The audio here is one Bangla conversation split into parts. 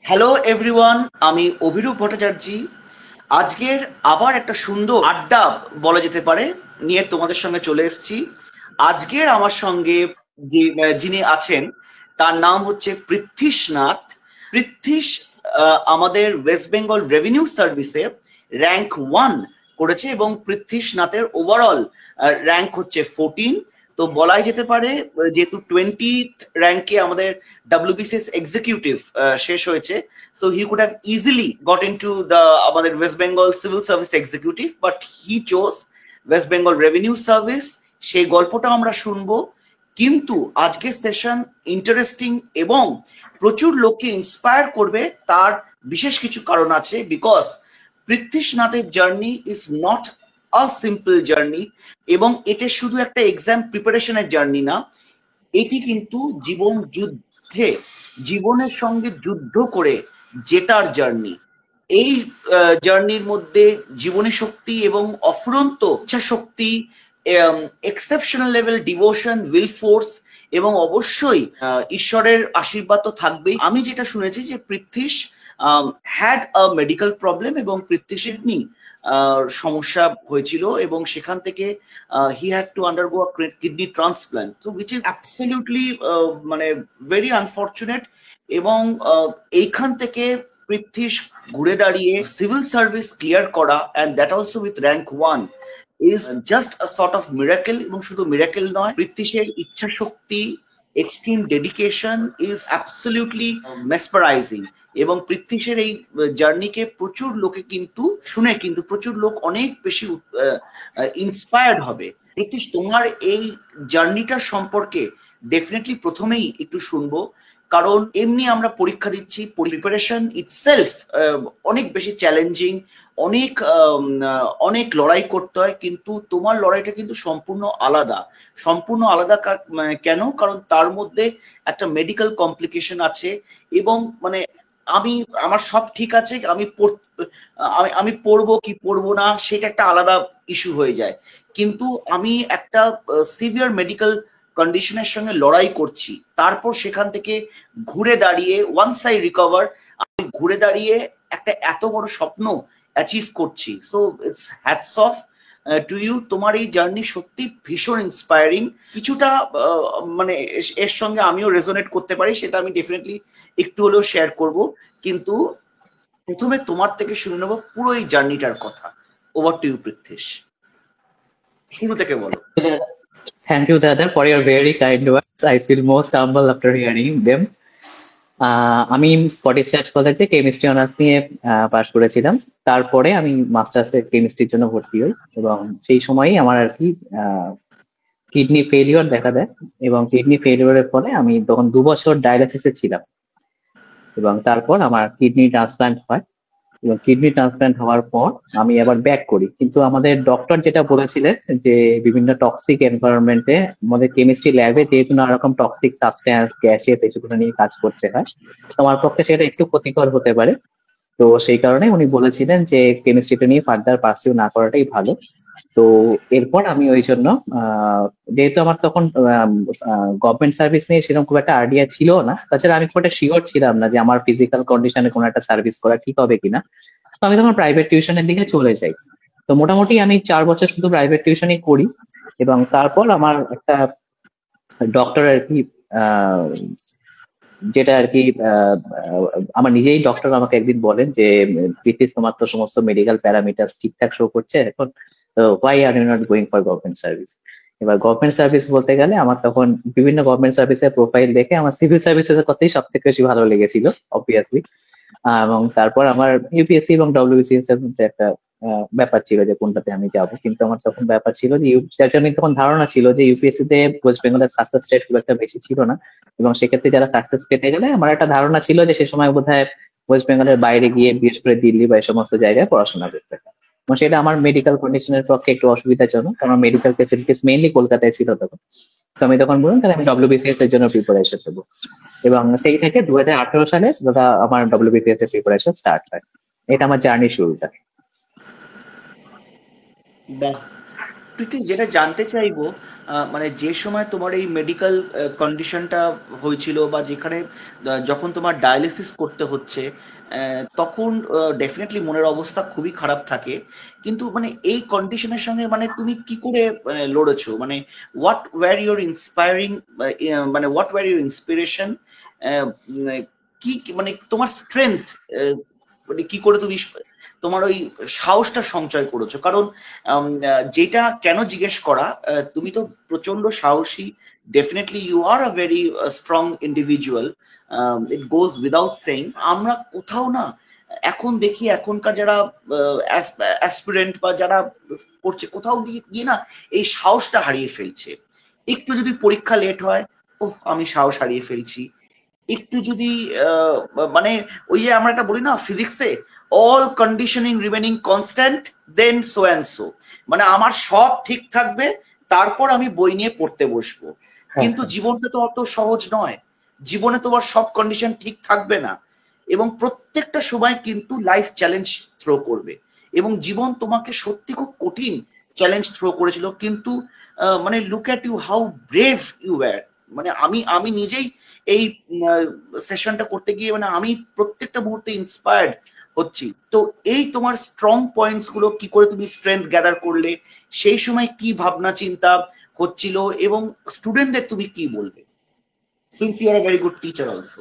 হ্যালো এভরিওয়ান, আমি অভিরূপ ভট্টাচার্য। আজকের আবার একটা সুন্দর আড্ডা বলা যেতে পারে নিয়ে তোমাদের সঙ্গে চলে এসেছি। আজকের আমার সঙ্গে যিনি আছেন তার নাম হচ্ছে পৃথ্বীশ নাথ। পৃথ্বীশ আমাদের ওয়েস্ট বেঙ্গল রেভিনিউ সার্ভিসে র্যাঙ্ক 1 করেছে এবং পৃথ্বীশ নাথের ওভারঅল র্যাঙ্ক হচ্ছে 14। তো বলাই যেতে পারে যেহেতু 20th র্যাঙ্কে আমাদের WBCS এক্সিকিউটিভ শেষ হয়েছে, so he could have easily got into the আমাদের West Bengal civil service executive, but he choose West Bengal revenue service. সেই গল্পটা আমরা শুনবো। কিন্তু আজকের সেশন ইন্টারেস্টিং এবং প্রচুর লোককে ইন্সপায়ার করবে, তার বিশেষ কিছু কারণ আছে। বিকজ পৃথ্বীশ নাথের journey is not a simple journey, এবং এটা শুধু একটা এক্সাম প্রিপারেশনের জার্নি না, এটি কিন্তু জীবন যুদ্ধে জীবনের সঙ্গে যুদ্ধ করে জেতার জার্নি। এই জার্নির মধ্যে জীবনী শক্তি এবং অফুরন্ত ইচ্ছা শক্তি, exceptional level devotion, will force এবং অবশ্যই ঈশ্বরের আশীর্বাদ তো থাকবেই। আমি যেটা শুনেছি যে Prithwish had a medical problem এবং পৃথ্বীশের সমস্যা হয়েছিল এবং সেখান থেকে হি had two undergo kidney transplant, তো উইচ ইজ অ্যাবসলিউটলি মানে ভেরি আনফর্চুনেট। এবং এইখান থেকে পৃথ্বীশ ঘুরে দাঁড়িয়ে সিভিল সার্ভিস ক্লিয়ার করা, and that also with rank 1, is just a sort of miracle. এবং শুধু মিরাকেল নয়, পৃথ্বীশের ইচ্ছা শক্তি, এক্সট্রিম ডেডিকেশন ইজ অ্যাবসলিউটলি মেসপারাইজিং। এবং পৃথ্বীশের এই জার্নিকে প্রচুর লোকে কিন্তু শুনে কিন্তু প্রচুর লোক অনেক বেশি ইন্সপায়ার্ড হবে। পৃথ্বীশ, তোমার এই জার্নিটার সম্পর্কে ডেফিনেটলি প্রথমেই একটু শুনবো, কারণ এমনি আমরা পরীক্ষা দিচ্ছি, প্রিপারেশন ইটসেলফ অনেক বেশি চ্যালেঞ্জিং, অনেক অনেক লড়াই করতে হয়, কিন্তু তোমার লড়াইটা কিন্তু সম্পূর্ণ আলাদা। সম্পূর্ণ আলাদা কেন? কারণ তার মধ্যে একটা মেডিকেল কমপ্লিকেশন আছে। এবং মানে আমি আমার সব ঠিক আছে, আমি পড়বো কি পড়বো না সেটা একটা আলাদা ইস্যু হয়ে যায়, কিন্তু আমি একটা সিভিয়ার মেডিকেল কন্ডিশনের সঙ্গে লড়াই করছি। তারপর সেখান থেকে ঘুরে দাঁড়িয়ে ওয়ান্স আই রিকভার, আমি ঘুরে দাঁড়িয়ে একটা এত বড় স্বপ্ন অ্যাচিভ করছি। So it's hats off to you. তোমার এই জার্নি সত্যি ভীষণ ইন্সপায়ারিং। কিছুটা মানে এর সঙ্গে আমিও রেজোনেট করতে পারি, সেটা আমি ডেফিনেটলি একটু হলেও শেয়ার করব। কিন্তু প্রথমে তোমার থেকে শুনে নেবো পুরো এই জার্নিটার কথা। ওভার টু ইউ পৃথ্বীশ, শুরু থেকে বলো। Thank you, Dada, for your very kind words. I feel most humble after hearing them. আমি স্কটিশ চার্চ কলেজে কেমিস্ট্রি অনার্স নিয়ে পাশ করেছিলাম। তারপরে আমি মাস্টার্সে কেমিস্ট্রির জন্য ভর্তি হই এবং সেই সময়ই আমার আর কি কিডনি ফেলিওর দেখা দেয় এবং কিডনি ফেলিওরের ফলে আমি তখন 2 বছর ডায়ালিসিসে ছিলাম এবং তারপর আমার কিডনি ট্রান্সপ্লান্ট হয় এবং কিডনি ট্রান্সপ্লান্ট হওয়ার পর আমি আবার ব্যাক করি। কিন্তু আমাদের ডক্টর যেটা বলেছিলেন যে বিভিন্ন টক্সিক এনভায়রনমেন্টে আমাদের কেমিস্ট্রি ল্যাবে যেহেতু নানা রকম টক্সিক সাবস্টেন্স, গ্যাসেস এগুলো নিয়ে কাজ করতে হয়, তোমার পক্ষে সেটা একটু ক্ষতিকর হতে পারে। তো সেই কারণে উনি বলেছিলেন যে কেমিস্ট্রিটা নিয়ে ফার্দার পার্সিউ না করাটাই ভালো। তো এরপর আমি ওই জন্য যেহেতু আমার তখন গভর্নমেন্ট সার্ভিস নিয়ে সেরকম খুব একটা আইডিয়া ছিল না, তাছাড়া আমি খুব একটা শিওর ছিলাম না যে আমার ফিজিক্যাল কন্ডিশনে কোনো একটা সার্ভিস করা ঠিক হবে কিনা। তো আমি তখন প্রাইভেট টিউশনের দিকে চলে যাই। তো মোটামুটি আমি 4 বছর শুধু প্রাইভেট টিউশনই করি এবং তারপর আমার একটা ডক্টর আর কি আহ যেটা আর কি আমার নিজেই ডক্টর আমাকে একদিন বলেন যে পৃথিস, তোমার তো সমস্ত মেডিকেল প্যারামিটার ঠিকঠাক শো করছে এখন, তো why are you not going for government service. এবার গভর্নমেন্ট সার্ভিস বলতে গেলে আমার তখন বিভিন্ন গভর্নমেন্ট সার্ভিসের প্রোফাইল দেখে আমার সিভিল সার্ভিসের কথাই সব থেকে বেশি ভালো লেগেছিল অবভিয়াসলি। এবং তারপর আমার ইউপিএসসি এবং ডব্লিউবিসিএস এর মধ্যে একটা ব্যাপার ছিল যে কোনটাতে আমি যাব, কিন্তু আমার তখন ব্যাপার ছিল যে যার জন্য তখন ধারণা ছিল যে ইউপিএসসি তে ওয়েস্ট বেঙ্গলের সাকসেস রেট খুব একটা বেশি ছিল না এবং সেক্ষেত্রে যারা সাকসেস পেতে গেলে আমার একটা ধারণা ছিল যে সে সময় বোধহয় ওয়েস্ট বেঙ্গলের বাইরে গিয়ে বিশেষ করে দিল্লি বা এই সমস্ত জায়গায় পড়াশোনা করতে হয় এবং সেটা আমার মেডিকেল কন্ডিশনের পক্ষে একটু অসুবিধাজনক, কারণ মেডিকেল ফেসিলিটিস মেইনলি কলকাতায় ছিল তখন। তো আমি তখন বললাম তাহলে আমি ডব্লিউবিসিএস এর জন্য প্রিপারেশন দেবো এবং সেই থেকে 2018 সালে দাদা আমার ডব্লিউবিসিএস এর প্রিপারেশন স্টার্ট হয়। এটা আমার জার্নি শুরুটা। বাহ, প্রীতি, যেটা জানতে চাইবো মানে যে সময় তোমার এই মেডিকেল কন্ডিশনটা হয়েছিল, বা যেখানে যখন তোমার ডায়ালিসিস করতে হচ্ছে, তখন ডেফিনেটলি মনের অবস্থা খুবই খারাপ থাকে। কিন্তু মানে এই কন্ডিশনের সঙ্গে মানে তুমি কি করে লড়েছো? মানে হোয়াট ওয়্যার ইউর ইন্সপায়ারিং, মানে হোয়াট ওয়্যার ইউর ইন্সপিরেশন, কি মানে তোমার স্ট্রেংথ, মানে কি করে তুমি তোমার ওই সাহসটা সঞ্চয় করেছো? কারণ যেটা কেন জিজ্ঞেস করা, তুমি তো প্রচন্ড সাহসী, definitely you are a very strong individual, it goes without saying. আমরা কোথাও না এখন দেখি এখনকার যারা অ্যাসপিরেন্ট বা যারা পড়ছে, কোথাও গিয়ে গিয়ে না এই সাহসটা হারিয়ে ফেলছে। একটু যদি পরীক্ষা লেট হয়, ওহ আমি সাহস হারিয়ে ফেলছি। একটু যদি আহ, মানে ওই যে আমরা একটা বলি না ফিজিক্সে, all conditioning remaining constant, then so and so, মানে আমার সব ঠিক থাকবে, তারপর আমি বই নিয়ে পড়তে বসবো। হ্যাঁ, কিন্তু জীবনটা তো অত সহজ নয়। জীবনে তোমার সব কন্ডিশন ঠিক থাকবে না, এবং প্রত্যেকটা সময় কিন্তু লাইফ চ্যালেঞ্জ থ্রো করবে, এবং জীবন তোমাকে সত্যি খুব কঠিন চ্যালেঞ্জ থ্রো করেছিল। কিন্তু মানে look at you, how brave you were. মানে আমি আমি নিজেই এই সেশনটা করতে গিয়ে মানে আমি প্রত্যেকটা মুহূর্তে ইন্সপায়ার্ড হচ্ছি। তো এই তোমার স্ট্রং পয়েন্টস গুলো কি করে তুমি স্ট্রেংথ গ্যাদার করলে, সেই সময় কি ভাবনা চিন্তা হচ্ছিল, এবং স্টুডেন্টদের তুমি কি বলবে, since you are a very good teacher also?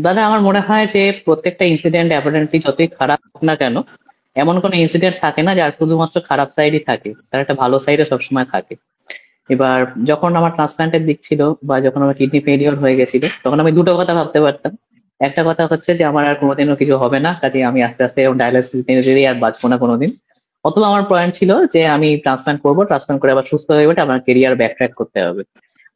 দাদা আমার মনে হয় যে প্রত্যেকটা ইনসিডেন্ট অ্যাপারেন্টলি যতই খারাপ হোক না কেন, এমন কোনো ইনসিডেন্ট থাকে না যার শুধুমাত্র খারাপ সাইডই থাকে, তার একটা ভালো সাইডও সবসময় থাকে। এবার যখন আমার ট্রান্সপ্লান্টের দিক ছিল, বা যখন আমার কিডনি ফেলিওর হয়ে গেছিল, তখন আমি দুটো কথা ভাবতে পারতাম। একটা কথা হচ্ছে যে আমার আর কোনোদিনও কিছু হবে না, কাজে আমি আস্তে আস্তে ডায়ালিসিস নিয়ে আর বাঁচবো না কোনোদিন। অথবা আমার পয়েন্ট ছিল যে আমি ট্রান্সপ্লান্ট করবো, ট্রান্সপ্লান্ট করে আবার সুস্থ হয়ে ওঠে আমার কেরিয়ার ব্যাকট্র্যাক করতে হবে।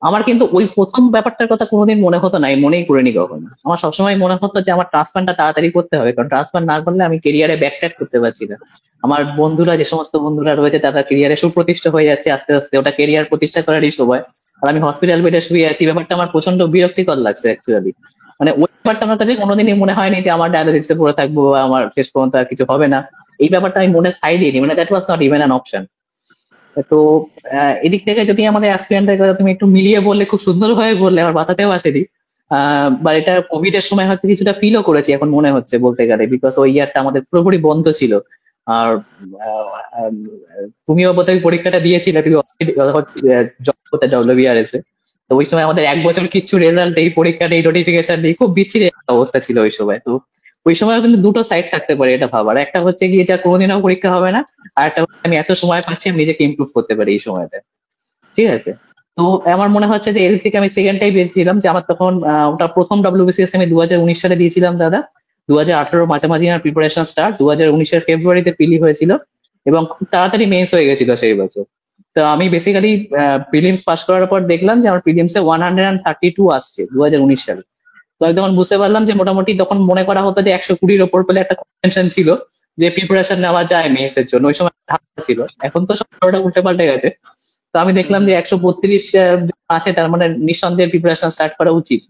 আমার কিন্তু ওই প্রথম ব্যাপারটার কথা কোনোদিন মনে হতো না, আমি মনেই করিনি কখনো। আমার সবসময় মনে হতো যে আমার ট্রান্সপ্লান্টটা তাড়াতাড়ি করতে হবে, কারণ ট্রান্সপ্লান্ট না করলে আমি কেরিয়ারে ব্যাকট্র্যাক করতে পারছি না। আমার বন্ধুরা, যে সমস্ত বন্ধুরা রয়েছে, তারা কেরিয়ারে সুপ্রতিষ্ঠিত হয়ে যাচ্ছে আস্তে আস্তে, ওটা কেরিয়ার প্রতিষ্ঠা করারই সময়, আর আমি হসপিটাল বেডে শুয়ে আছি। ব্যাপারটা আমার প্রচন্ড বিরক্তিকর লাগছে অ্যাকচুয়ালি। মানে ওই ব্যাপারটা আমার কাছে কোনোদিনই মনে হয়নি যে আমার ডায়ালিসিসে পড়ে থাকবো বা আমার শেষ পর্যন্ত আর কিছু হবে না। এই ব্যাপারটা আমি মনে সাই দিইনি, মানে that was not even an option. তো এদিক থেকে যদি আমাদের অ্যাসপিরেন্টের কথা তুমি একটু মিলিয়ে বললে, খুব সুন্দরভাবে বললে, আমার বাঁচাতেও আসেনি। বা এটা কোভিড এর সময় হয়তো কিছুটা ফিলও করেছি এখন মনে হচ্ছে বলতে গেলে, বিকজ ওই ইয়ারটা আমাদের পুরোপুরি বন্ধ ছিল। আর আহ, আহ, তুমিও বোধহয় পরীক্ষাটা দিয়েছিলে, তুমি WBRS এ। তো ওই সময় আমাদের এক বছর কিচ্ছু রেজাল্ট, এই পরীক্ষাটা, এই নোটিফিকেশন নেই, খুব বিচ্ছিরি একটা অবস্থা ছিল ওই সময়। তো ওই সময় কিন্তু দুটো সাইড থাকতে পারে এটা ভাবার, একটা হচ্ছে গিয়ে যা কোনোদিনও পরীক্ষা হবে না, আর একটা হচ্ছে আমি এত সময় পাচ্ছি, আমি নিজেকে ইমপ্রুভ করতে পারি এই সময়টা। ঠিক আছে। তো আমার মনে হচ্ছে যে এর থেকে আমি সেকেন্ডটাই পেয়েছিলাম, যে আমার তখন ওটা প্রথম WBCS আমি 2019 সালে দিয়েছিলাম দাদা। 2018 মাঝামাঝি আমার প্রিপারেশন স্টার্ট, 2019-এর ফেব্রুয়ারিতে পিলি হয়েছিল, এবং খুব তাড়াতাড়ি মেন্স হয়ে গেছিল সেই বছর। তো আমি বেসিক্যালি প্রিলিমস পাস করার পর দেখলাম যে আমার প্রিলিমসে 132 আসছে 2019 সালে। তো আমি তখন বুঝতে পারলাম যে মোটামুটি, তখন মনে করা হতো যে 120-র ওপর পেলে একটা কনভেনশন ছিল, যে প্রিপারেশন নেওয়া যায় মেন্স এর জন্য, ওই সময় ধারণা ছিল। এখন তো সব উল্টে পাল্টে গেছে। তো আমি দেখলাম যে 132 আছে, তার মানে নিঃসন্দেহে প্রিপারেশন স্টার্ট করা উচিত।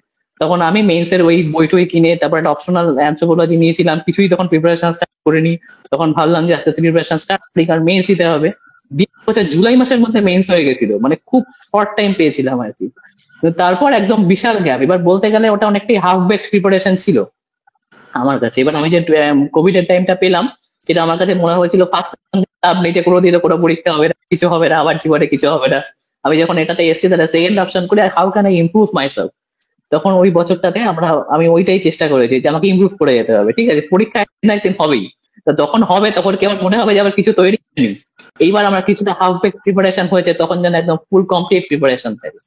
তখন আমি মেন্স এর ওই বই টই কিনে, তারপর একটা অপশনাল অ্যানথ্রোপোলজি নিয়েছিলাম, কিছুই তখন প্রিপারেশন স্টার্ট করিনি। তখন ভাবলাম যে আস্তে আস্তে প্রিপারেশন স্টার্ট করি, কারণ মেন্স দিতে হবে। বছর জুলাই মাসের মধ্যে মেন্স হয়ে গেছিল, মানে খুব শর্ট টাইম পেয়েছিলাম আর কি। তো তারপর একদম বিশাল গ্যাপ, এবার বলতে গেলে ওটা অনেকটাই হাফ বেক প্রিপারেশন ছিল আমার কাছে। এবার আমি যে কোভিড এর টাইমটা পেলাম, সেটা আমার কাছে মনে হয়েছিল ফার্স্ট লাভ নেই, যে কোনোদিনও কোনো পরীক্ষা হবে না, কিছু হবে না, আমার জীবনে কিছু হবে না। আমি যখন এটাতে এসেছি, তাহলে সেকেন্ড অপশন করে how can I improve myself. তখন ওই বছরটাতে আমি ওইটাই চেষ্টা করেছি যে আমাকে ইমপ্রুভ করে যেতে হবে। ঠিক আছে, পরীক্ষা একদিন না একদিন হবেই। তো যখন হবে তখন কি আমার মনে হবে যে আবার কিছু তৈরি হয়নি। এইবার আমার কিছুটা হাফ বেক প্রিপারেশন হয়েছে, তখন যেন একদম ফুল কমপ্লিট প্রিপারেশন থাকে।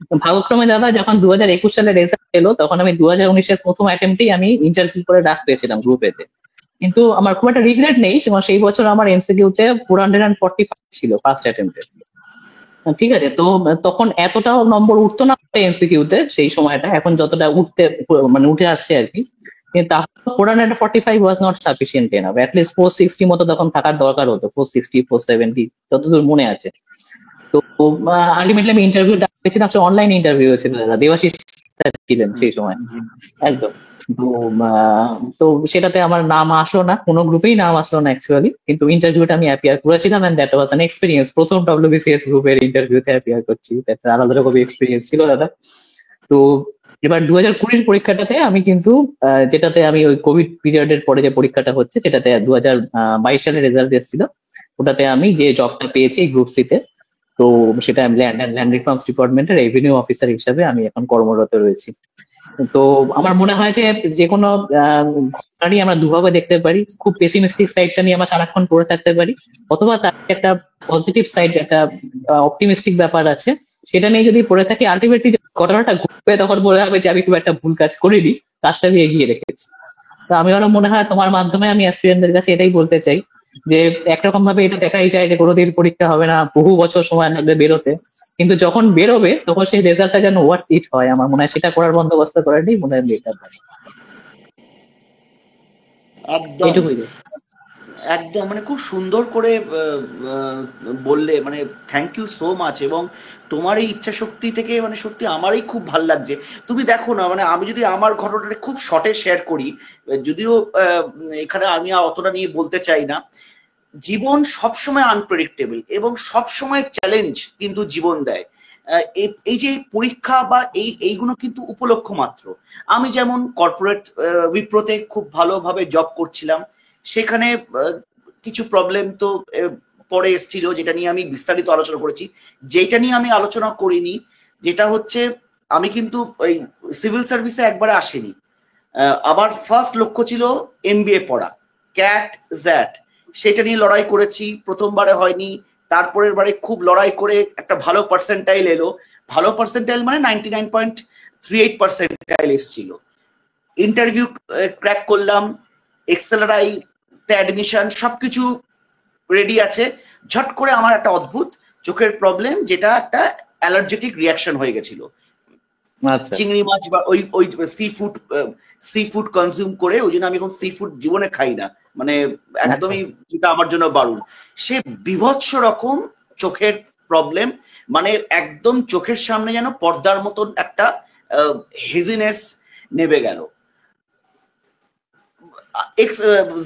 তো ভাগ্যক্রমে দাদা, যখন 2021 সালে রেজাল্ট এলো, তখন আমি 2019-এর প্রথম অ্যাটেম্পটেই আমি ইন্টারভিউ করে ডাক পেয়েছিলাম গ্রুপেতে। কিন্তু আমার খুব একটা রিগ্রেট নেই, যেমন সেই বছর আমার MCQ-তে 445 ছিল ফার্স্ট অ্যাটেম্পটে। ঠিক আছে। তো তখন এতটাও নম্বর উঠতো না MCQ-তে সেই সময়টা, এখন যতটা মানে উঠে আসছে আর কি। কিন্তু তাহলে 445 was not sufficient enough, at least 460 মতো তখন থাকার দরকার হতো, 460 470 যতদূর মনে আছে। তো আলটিমেটলি আমি ইন্টারভিউ পেয়েছিলাম, অনলাইন ইন্টারভিউ হয়েছিল দাদা, দেবাশিস ছিলেন সেই সময়, একদম। তো তো সেটাতে আমার নাম আসলো না, কোনো গ্রুপেই নাম আসলো না অ্যাকচুয়ালি, কিন্তু ইন্টারভিউটা আমি অ্যাপিয়ার করেছিলাম, and that was an experience. প্রথম ডব্লিউবিসিএস গ্রুপের ইন্টারভিউতে অ্যাপিয়ার করছি, একটা আলাদা রকম এক্সপিরিয়েন্স ছিল দাদা। তো এবার 2020 পরীক্ষাটাতে আমি কিন্তু যেটাতে আমি ওই কোভিড পিরিয়ডের পরে যে পরীক্ষাটা হচ্ছে, যেটাতে 2022 সালে রেজাল্ট এসেছিল, ওটাতে আমি যে জবটা পেয়েছি গ্রুপ সিতে, তো সেটা ল্যান্ড অ্যান্ড ল্যান্ড রিফর্মস ডিপার্টমেন্টের রেভিনিউ অফিসার হিসাবে আমি এখন কর্মরত রয়েছি। তো আমার মনে হয় যে যে কোনো ঘটনারই আমরা দুভাবে দেখতে পারি, খুব পেসিমিস্টিক সাইডটা নিয়ে আমরা সারাক্ষণ পড়ে থাকতে পারি, অথবা তার একটা পজিটিভ সাইড, একটা অপটিমিস্টিক ব্যাপার আছে, সেটা নিয়ে যদি পড়ে থাকি, আলটিমেটলি ঘটনাটা ঘটবে তখন মনে হবে যে আমি খুব একটা ভুল কাজ করিনি, কাজটা আমি এগিয়ে রেখেছি। তো আমি আরো মনে হয় তোমার মাধ্যমে আমি অ্যাসপিরেন্টদের কাছে এটাই বলতে চাই, যে একরকম ভাবে এটা দেখাই যায় যে কোনোদিন পরীক্ষা হবে না, বহু বছর সময় লাগবে বেরোতে, কিন্তু যখন বেরোবে তখন সেই রেজাল্টটা যেন ওয়ার্থ ইট হয়, আমার মনে হয় সেটা করার বন্দোবস্ত করাটাই মনে হয় বেটার। একদম এইটুকুই। একদম মানে খুব সুন্দর করে বললে, মানে থ্যাংক ইউ সো মাচ। এবং তোমার এই ইচ্ছা শক্তি থেকে মানে সত্যি আমারই খুব ভাল লাগছে। তুমি দেখো না, মানে আমি যদি আমার ঘটনাটা খুব শর্টে শেয়ার করি, যদিও এখানে আমি আর অতটা নিয়ে বলতে চাই না। জীবন সবসময় আনপ্রেডিক্টেবল এবং সবসময় চ্যালেঞ্জ কিন্তু জীবন দেয়। এই যে পরীক্ষা বা এইগুলো কিন্তু উপলক্ষ মাত্র। আমি যেমন কর্পোরেট উইপ্রোতে খুব ভালোভাবে জব করছিলাম, সেখানে কিছু প্রবলেম তো পরে এসেছিল, যেটা নিয়ে আমি বিস্তারিত আলোচনা করেছি। যেটা নিয়ে আমি আলোচনা করিনি, যেটা হচ্ছে আমি কিন্তু ওই সিভিল সার্ভিসে একবারে আসিনি। আমার ফার্স্ট লক্ষ্য ছিল এমবিএ পড়া, ক্যাট জ্যাট, সেটা নিয়ে লড়াই করেছি। প্রথমবারে হয়নি, তারপরের বারে খুব লড়াই করে একটা ভালো পার্সেন্টাইল এলো। ভালো পার্সেন্টাইল মানে 99.38 এসেছিল। ইন্টারভিউ ক্র্যাক করলাম, এক্সেলআরআই তে অ্যাডমিশন, সবকিছু রেডি আছে। ঝট করে আমার একটা অদ্ভুত চোখের প্রবলেম, যেটা একটা অ্যালার্জেটিক রিয়াকশন হয়ে গেছিল আচ্ছা। চিংড়ি মাছ বা ওই ওই সি ফুড কনজিউম করে। ওই জন্য আমি এখন সি ফুড জীবনে খাই না, মানে আচ্ছা। একদমই, যেটা আমার জন্য বারণ। সে বিভৎস রকম চোখের প্রবলেম, মানে একদম চোখের সামনে যেন পর্দার মতন একটা হেজিনেস নেমে গেল।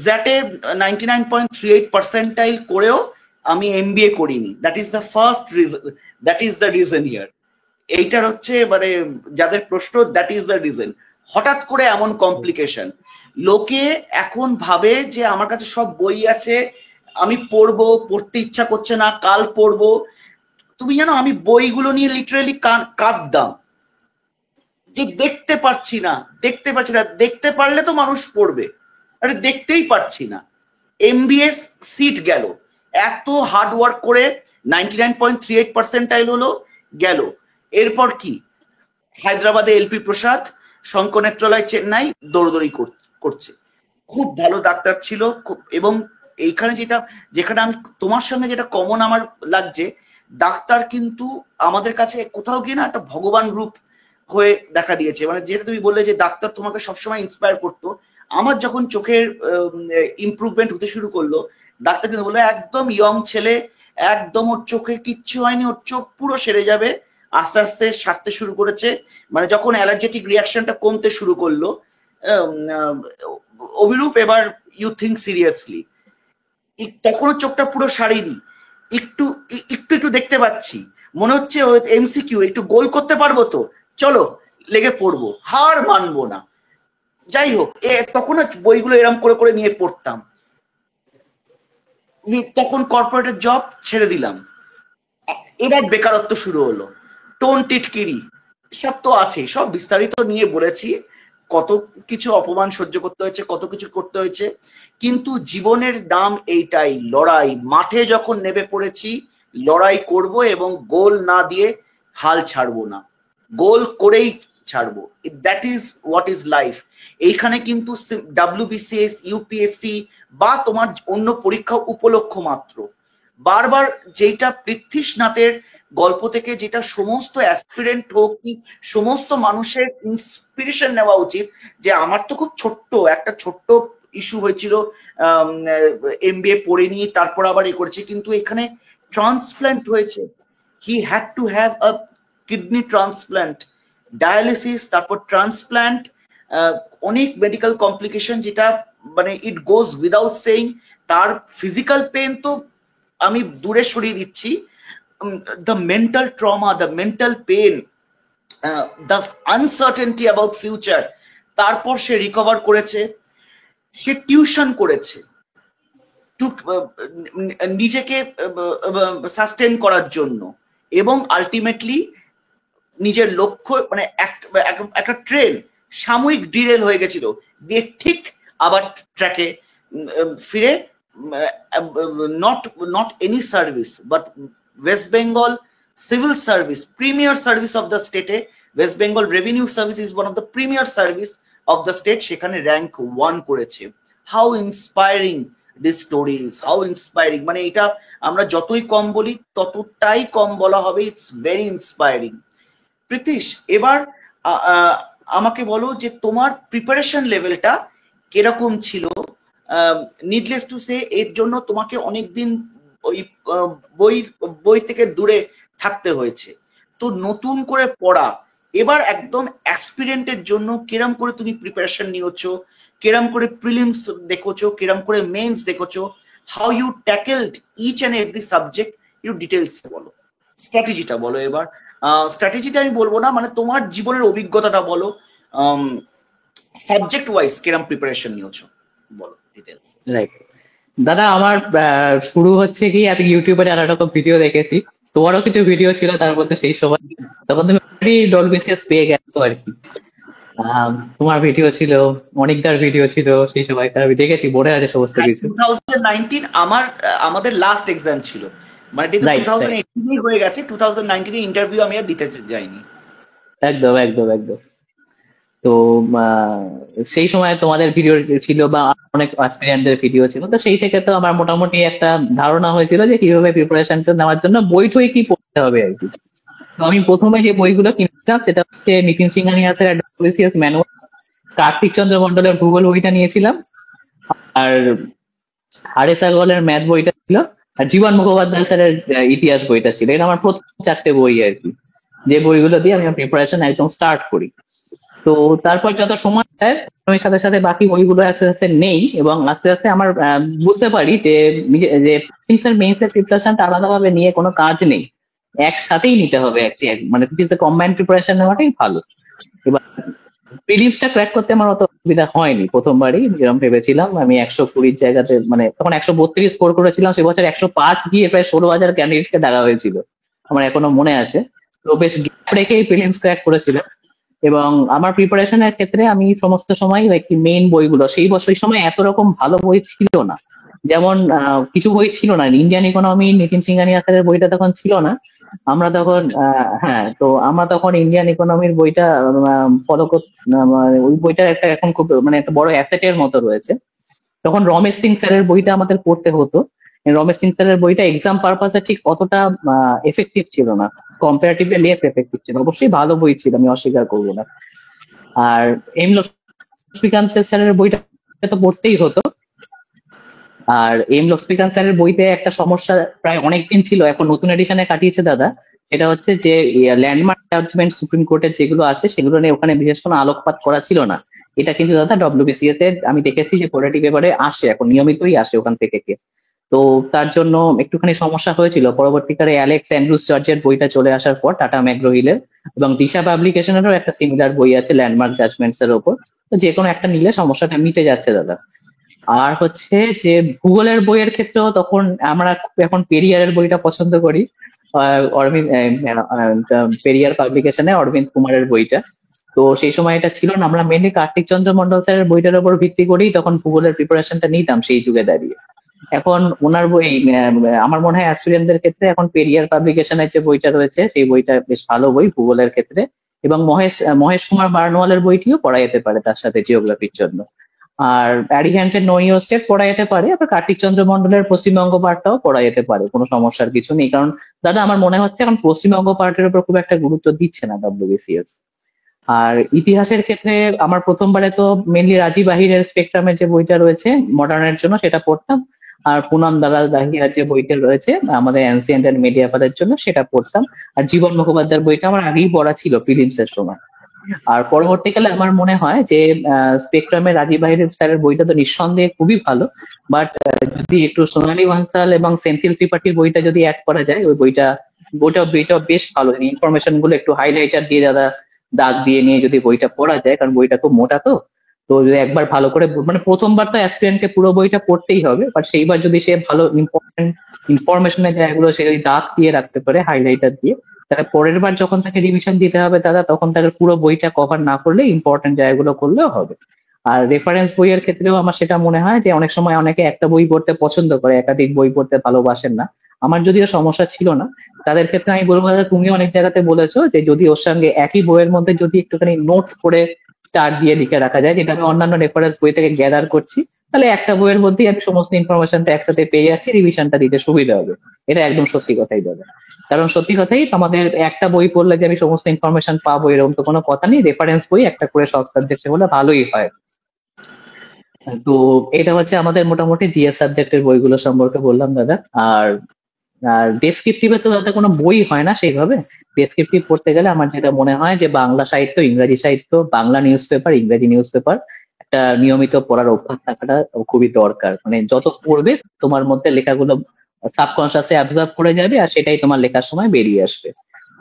জ্যাটে 99.38 করেও আমি এমবিএ করিনি। That is the first reason, that is the reason here. এইটার হচ্ছে মানে যাদের প্রশ্ন, দ্যাট ইজ দ্য রিজন। হঠাৎ করে এমন কমপ্লিকেশন। লোকে এখন ভাবে যে আমার কাছে সব বই আছে, আমি পড়বো, পড়তে ইচ্ছা করছে না, কাল পড়বো। তুমি জানো আমি বইগুলো নিয়ে লিটারেলি কাঁদতাম যে দেখতে পারছি না, দেখতে পারছি না। দেখতে পারলে তো মানুষ পড়বে, আরে দেখতেই পারছি না। এমবিএস সিট গেল, এত হার্ড ওয়ার্ক করে 99.38 হলো, গেল। এরপর কি, হায়দ্রাবাদে এলপি প্রসাদ, শঙ্কনেত্রালয় চেন্নাই দৌড়দৌড়ি করছে। খুব ভালো ডাক্তার ছিল এবং এইখানে যেখানে আমি তোমার সঙ্গে যেটা কমন আমার লাগছে, ডাক্তার কিন্তু আমাদের কাছে কোথাও গিয়ে না একটা ভগবান রূপ হয়ে দেখা দিয়েছে। মানে যেটা তুমি বললে যে ডাক্তার তোমাকে সবসময় ইন্সপায়ার করতো, আমার যখন চোখের ইমপ্রুভমেন্ট হতে শুরু করলো, ডাক্তার কিন্তু বললো একদম ইয়ং ছেলে, একদম ওর চোখে কিচ্ছু হয়নি, ওর চোখ পুরো সেরে যাবে। আস্তে আস্তে সারতে শুরু করেছে। মানে যখন অ্যালার্জেটিক রিয়াকশনটা কমতে শুরু করলো, অভিরূপ এবার ইউ থিঙ্ক সিরিয়াসলি, তখনও চোখটা পুরো সারিনি, একটু একটু একটু দেখতে পাচ্ছি, মনে হচ্ছে এমসিকিউ একটু গোল করতে পারবো তো, চলো লেগে পড়বো, হার মানবো না। যাই হোক, তখন বইগুলো এরম করে করে নিয়ে পড়তাম। তখন কর্পোরেটের জব ছেড়ে দিলাম, এবার বেকারত্ব শুরু হলো, টোন টিটকিরি সব তো আছে, সব বিস্তারিত নিয়ে বলেছি। কত কিছু অপমান সহ্য করতে হয়েছে, কত কিছু করতে হয়েছে, কিন্তু জীবনের নাম এইটাই, লড়াই। মাঠে যখন নেমে পড়েছি, লড়াই করব এবং গোল না দিয়ে হাল ছাড়বো না, গোল করেই ছাড়বো। That is what is life. এইখানে কিন্তু ডাব্লিউবিসিএস, ইউপিএসসি বা তোমার অন্য পরীক্ষা উপলক্ষ মাত্র। বারবার যেটা পৃথ্বীনাথের গল্প থেকে যেটা সমস্ত অ্যাসপিরেন্ট হোক কি সমস্ত মানুষের ইন্সপিরেশন নেওয়া উচিত, যে আমার তো খুব ছোট্ট ইস্যু হয়েছিল, এমবিএ পড়ে নিয়ে তারপর আবার এ করেছি, কিন্তু এখানে ট্রান্সপ্ল্যান্ট হয়েছে, he had to have a kidney transplant. Dialysis, তারপর ট্রান্সপ্ল্যান্ট, অনেক মেডিকেল কমপ্লিকেশন, যেটা মানে ইট গোজ উইদাউট সেইং। তার ফিজিক্যাল পেন তো আমি দূরে সরিয়ে দিচ্ছি, the mental trauma, the mental pain, the uncertainty about future. তারপর সে রিকভার করেছে, সে টিউশন করেছে নিজেকে সাস্টেন করার জন্য, এবং আলটিমেটলি নিজের লক্ষ্য, মানে একটা ট্রেন সাময়িক ডিরেল হয়ে গেছিল, দিয়ে ঠিক আবার ট্র্যাকে ফিরে, not not any service but West Bengal civil service, premier service of the স্টেটে, West Bengal revenue service is one of the premier service of the state, সেখানে র্যাঙ্ক 1 করেছে। How inspiring this stories, how inspiring, মানে এটা আমরা যতই কম বলি ততটাই কম বলা হবে, ইটস ভেরি ইন্সপায়ারিং। প্রীতিশ, এবার আমাকে বলো যে তোমার প্রিপারেশন লেভেলটা কিরকম ছিল। নিডলেস টু সে, এর জন্য তোমাকে অনেকদিন ওই বই থেকে দূরে থাকতে হয়েছে, তো নতুন করে পড়া, এবার একদম অ্যাসপিরেন্টের জন্য কিরম করে তুমি প্রিপারেশন নিয়েছো, কিরম করে প্রিলিমস দেখেছো, কিরম করে মেন্স দেখেছো, how you tackled each and every subject, একটু ডিটেলস বলো, স্ট্র্যাটেজিটা বলো। এবার স্ট্র্যাটেজিটা আমি বলবো না, মানে তোমার জীবনের অভিজ্ঞতাটা বলো, সাবজেক্ট ওয়াইজ কিরম প্রিপারেশন নিয়েছো বলো ডিটেলস। রাইট দাদা, আমার শুরু হচ্ছে কি, আমি ইউটিউবে নানা রকম ভিডিও দেখেছি, তোমারও কিছু ভিডিও ছিল তার মধ্যে সেই সময়, তখন তুমি অলরেডি ডলবিসিএস পেয়ে গেছো আর কি। তোমার ভিডিও ছিল, অনেকদার ভিডিও ছিল সেই সময়, আমি দেখেছি, মনে আছে সমস্ত কিছু। 2019 আমাদের লাস্ট এক্সাম ছিল, মানে এটা রাইট, 2018 হয়ে গেছে, 2019 এর ইন্টারভিউ আমি আর দিতে যাইনি। একদম একদম একদম। তো সেই সময় তোমাদের ভিডিও ছিল বা অনেক অ্যাসপিরিয়েন্টদের ভিডিও ছিল, তো সেই থেকে তো আমার মোটামুটি একটা ধারণা হয়েছিল যে কিভাবে প্রিপারেশনটা নেওয়ার জন্য বই টই কি পড়তে হবে আর কি। তো আমি প্রথমে যে বইগুলো কিনেছিলাম সেটা হচ্ছে নিতিন সিংহানিয়াসের ডব্লিউবিসিএস ম্যানুয়াল, কার্তিক চন্দ্র মন্ডলের ভূগোল বইটা নিয়েছিলাম, আর হারেস আগরওয়ালের ম্যাথ বইটা ছিল, আর জীবন মুখোপাধ্যায় স্যারের ইতিহাস বইটা ছিল। এটা আমার প্রথম 4টে বই আর কি, যে বইগুলো দিয়ে আমি প্রিপারেশন একদম স্টার্ট করি। তো তারপর যত সময় যায় আমি সাথে সাথে বাকি বইগুলো আস্তে আস্তে নেই, এবং আস্তে আস্তে আমার বুঝতে পারি যে মেইনসের প্রিপারেশনটা আলাদাভাবে নিয়ে কোনো কাজ নেই, একসাথেই নিতে হবে, মানে কম্বাইন্ড প্রিপারেশন নেওয়াটাই ভালো। এবার প্রিলিমসটা ক্র্যাক করতে আমার অত অসুবিধা হয়নি, প্রথমবারই যেরকম ভেবেছিলাম। আমি 120 জায়গাতে, মানে তখন 132 স্কোর করেছিলাম, সে বছর 105 গিয়ে প্রায় 16,000 ক্যান্ডিডেটকে ডাকা হয়েছিল, আমার এখনো মনে আছে। তো বেশ গ্যাপ রেখেই প্রিলিমস ক্র্যাক করেছিলাম। এবং আমার প্রিপারেশনের ক্ষেত্রে আমি সমস্ত সময় একটি মেইন বইগুলো, সেই বছর সময় এত রকম ভালো বই ছিল না, যেমন কিছু বই ছিল না, ইন্ডিয়ান ইকোনমি নিতিন সিংহানিয়া স্যারের বইটা তখন ছিল না। আমরা তখন হ্যাঁ, তো আমরা তখন ইন্ডিয়ান ইকোনমির বইটা ফলো ওই বইটা একটা এখন খুব মানে একটা বড় অ্যাসেটের মতো রয়েছে। তখন রমেশ সিং স্যারের বইটা আমাদের পড়তে হতো। রমেশ সিং স্যারের বইটা এক্সাম পারপাসে ঠিক অতটা এফেক্টিভ ছিল না, কম্পারেটিভলি লেস এফেক্টিভ ছিল, অবশ্যই ভালো বই ছিল, আমি অস্বীকার করবো না। আর এম লক্ষ্মীকান্ত স্যারের বইটা তো পড়তেই হতো। আর এম লক্ষ্মীকান্ত স্যারের বইতে একটা সমস্যা প্রায় অনেকদিন ছিল, এখন নতুন এডিশনে কাটিয়েছে দাদা, এটা হচ্ছে যে ল্যান্ডমার্ক জাজমেন্ট সুপ্রিম কোর্টের যেগুলো আছে সেগুলো নিয়ে ওখানে বিশেষ কোনো আলোকপাত করা ছিল না। এটা কিন্তু দাদা ডব্লিউবিসিএস এর আমি দেখেছি যে পোলিটি পেপারে আসে, এখন নিয়মিতই আসে ওখান থেকে কেস। তো তার জন্য একটুখানি সমস্যা হয়েছিল। পরবর্তীকালে অ্যালেক্স অ্যান্ড্রুস জর্জের বইটা চলে আসার পর টাটা ম্যাকগ্রো হিলের, এবং দিশা পাবলিকেশনেরও একটা সিমিলার বই আছে ল্যান্ডমার্ক জাজমেন্টস এর ওপর, তো যে কোনো একটা নিলে সমস্যাটা মিটে যাচ্ছে দাদা। আর হচ্ছে যে ভূগোলের বইয়ের ক্ষেত্রেও তখন আমরা এখন পেরিয়ারের বইটা পছন্দ করি, অরবিন্দ পেরিয়ার পাবলিকেশনে অরবিন্দ কুমারের বইটা। তো সেই সময় এটা ছিল না, আমরা মেনলি কার্তিক চন্দ্র মন্ডল স্যারের বইটার উপর ভিত্তি করেই তখন ভূগোলের প্রিপারেশনটা নিতাম সেই যুগে দাঁড়িয়ে। এখন ওনার বই আমার মনে হয় অ্যাসপিরেন্টদের ক্ষেত্রে এখন পেরিয়ার পাবলিকেশনের যে বইটা রয়েছে সেই বইটা বেশ ভালো বই ভূগোলের ক্ষেত্রে, এবং মহেশ কুমার বার্নওয়ালের বইটিও পড়া যেতে পারে তার সাথে জিওগ্রাফির জন্য। আর অ্যারিহ্যান্টের নো ইউর স্টেট পড়া যেতে পারে, আবার কার্তিক চন্দ্র মন্ডলের পশ্চিমবঙ্গ পার্টটাও পড়া যেতে পারে, কোনো সমস্যার কিছু নেই। কারণ দাদা আমার মনে হচ্ছে এখন পশ্চিমবঙ্গ পার্টের উপর খুব একটা গুরুত্ব দিচ্ছে না ডব্লিউবিসিএস। আর ইতিহাসের ক্ষেত্রে আমার প্রথমবারে তো মেনলি রাজীব আহিরের স্পেকট্রামের যে বইটা রয়েছে মডার্নের জন্য সেটা পড়তাম, আর পুনম দালাল দাহিয়ার যে বইটা রয়েছে আমাদের অ্যান্সিয়েন্ট এন্ড মিডিয়াপারের জন্য সেটা পড়তাম। আর জীবন মুখোপাধ্যায়ের বইটা আমার আগেই পড়া ছিল প্রিলিমস এর সময়। আর পরবর্তীকালে আমার মনে হয় যে স্পেকট্রামের রাজীব ভাইয়ের স্যারের বইটা তো নিঃসন্দেহে খুবই ভালো, বাট যদি একটু সোনালী বানসাল এবং সেন্থিল ত্রিপাঠীর বইটা যদি অ্যাড করা যায়, ওই বইটা বেশ ভালো, ইনফরমেশন গুলো একটু হাইলাইটার দিয়ে দাদা দাগ দিয়ে নিয়ে যদি বইটা পড়া যায়, কারণ বইটা খুব মোটা তো। তো যদি একবার ভালো করে মানে প্রথমবার তো অ্যাসপিরেন্টকে পুরো বইটা পড়তেই হবে, বাট সেইবার যদি সে ভালো ইম্পর্টেন্ট ইনফরমেশনের জায়গাগুলো সে যদি দাগ দিয়ে রাখতে পারে হাইলাইটার দিয়ে, তাহলে পরের বার যখন তাকে রিভিশন দিতে হবে দাদা, তখন তাকে পুরো বইটা কভার না করলে ইম্পর্টেন্ট জায়গাগুলো করলেও হবে। আর রেফারেন্স বইয়ের ক্ষেত্রেও আমার সেটা মনে হয় যে অনেক সময় অনেকে একটা বই পড়তে পছন্দ করে, একাধিক বই পড়তে ভালোবাসেন না। আমার যদিও সমস্যা ছিল না, তাদের ক্ষেত্রে আমি বলবো দাদা, তুমি অনেক জায়গাতে বলেছো যে যদি ওর সঙ্গে একই বইয়ের মধ্যে যদি একটুখানি নোট করে স্টার দিয়ে লিখে রাখা যায়, যেটা আমি অন্যান্য রেফারেন্স বই থেকে গ্যাদার করছি, তাহলে একটা বইয়ের মধ্যেই আমি সমস্ত ইনফরমেশনটা একসাথে পেয়ে যাচ্ছি, রিভিশনটা দিতে সুবিধা হবে। এটা একদম সত্যি কথাই দাদা। কারণ সত্যি কথাই আমাদের একটা বই পড়লে যে আমি সমস্ত ইনফরমেশন পাবো এরকম তো কোনো কথা নেই, রেফারেন্স বই একটা করে সব সাবজেক্টে হলে ভালোই হয়। তো এটা হচ্ছে আমাদের মোটামুটি জিএস সাবজেক্টের বইগুলো সম্পর্কে বললাম দাদা। আর আর ডেসক্রিপটিভে তো তাতে কোনো বই হয় না সেইভাবে। ডেসক্রিপটিভ পড়তে গেলে আমার যেটা মনে হয় যে বাংলা সাহিত্য, ইংরাজি সাহিত্য, বাংলা নিউজ পেপার, ইংরাজি নিউজ পেপার একটা নিয়মিত পড়ার অভ্যাস থাকাটা খুবই দরকার। মানে যত পড়বে তোমার মধ্যে লেখাগুলো সাবকনসিয়াসে অ্যাবজর্ব করে যাবে, আর সেটাই তোমার লেখার সময় বেরিয়ে আসবে।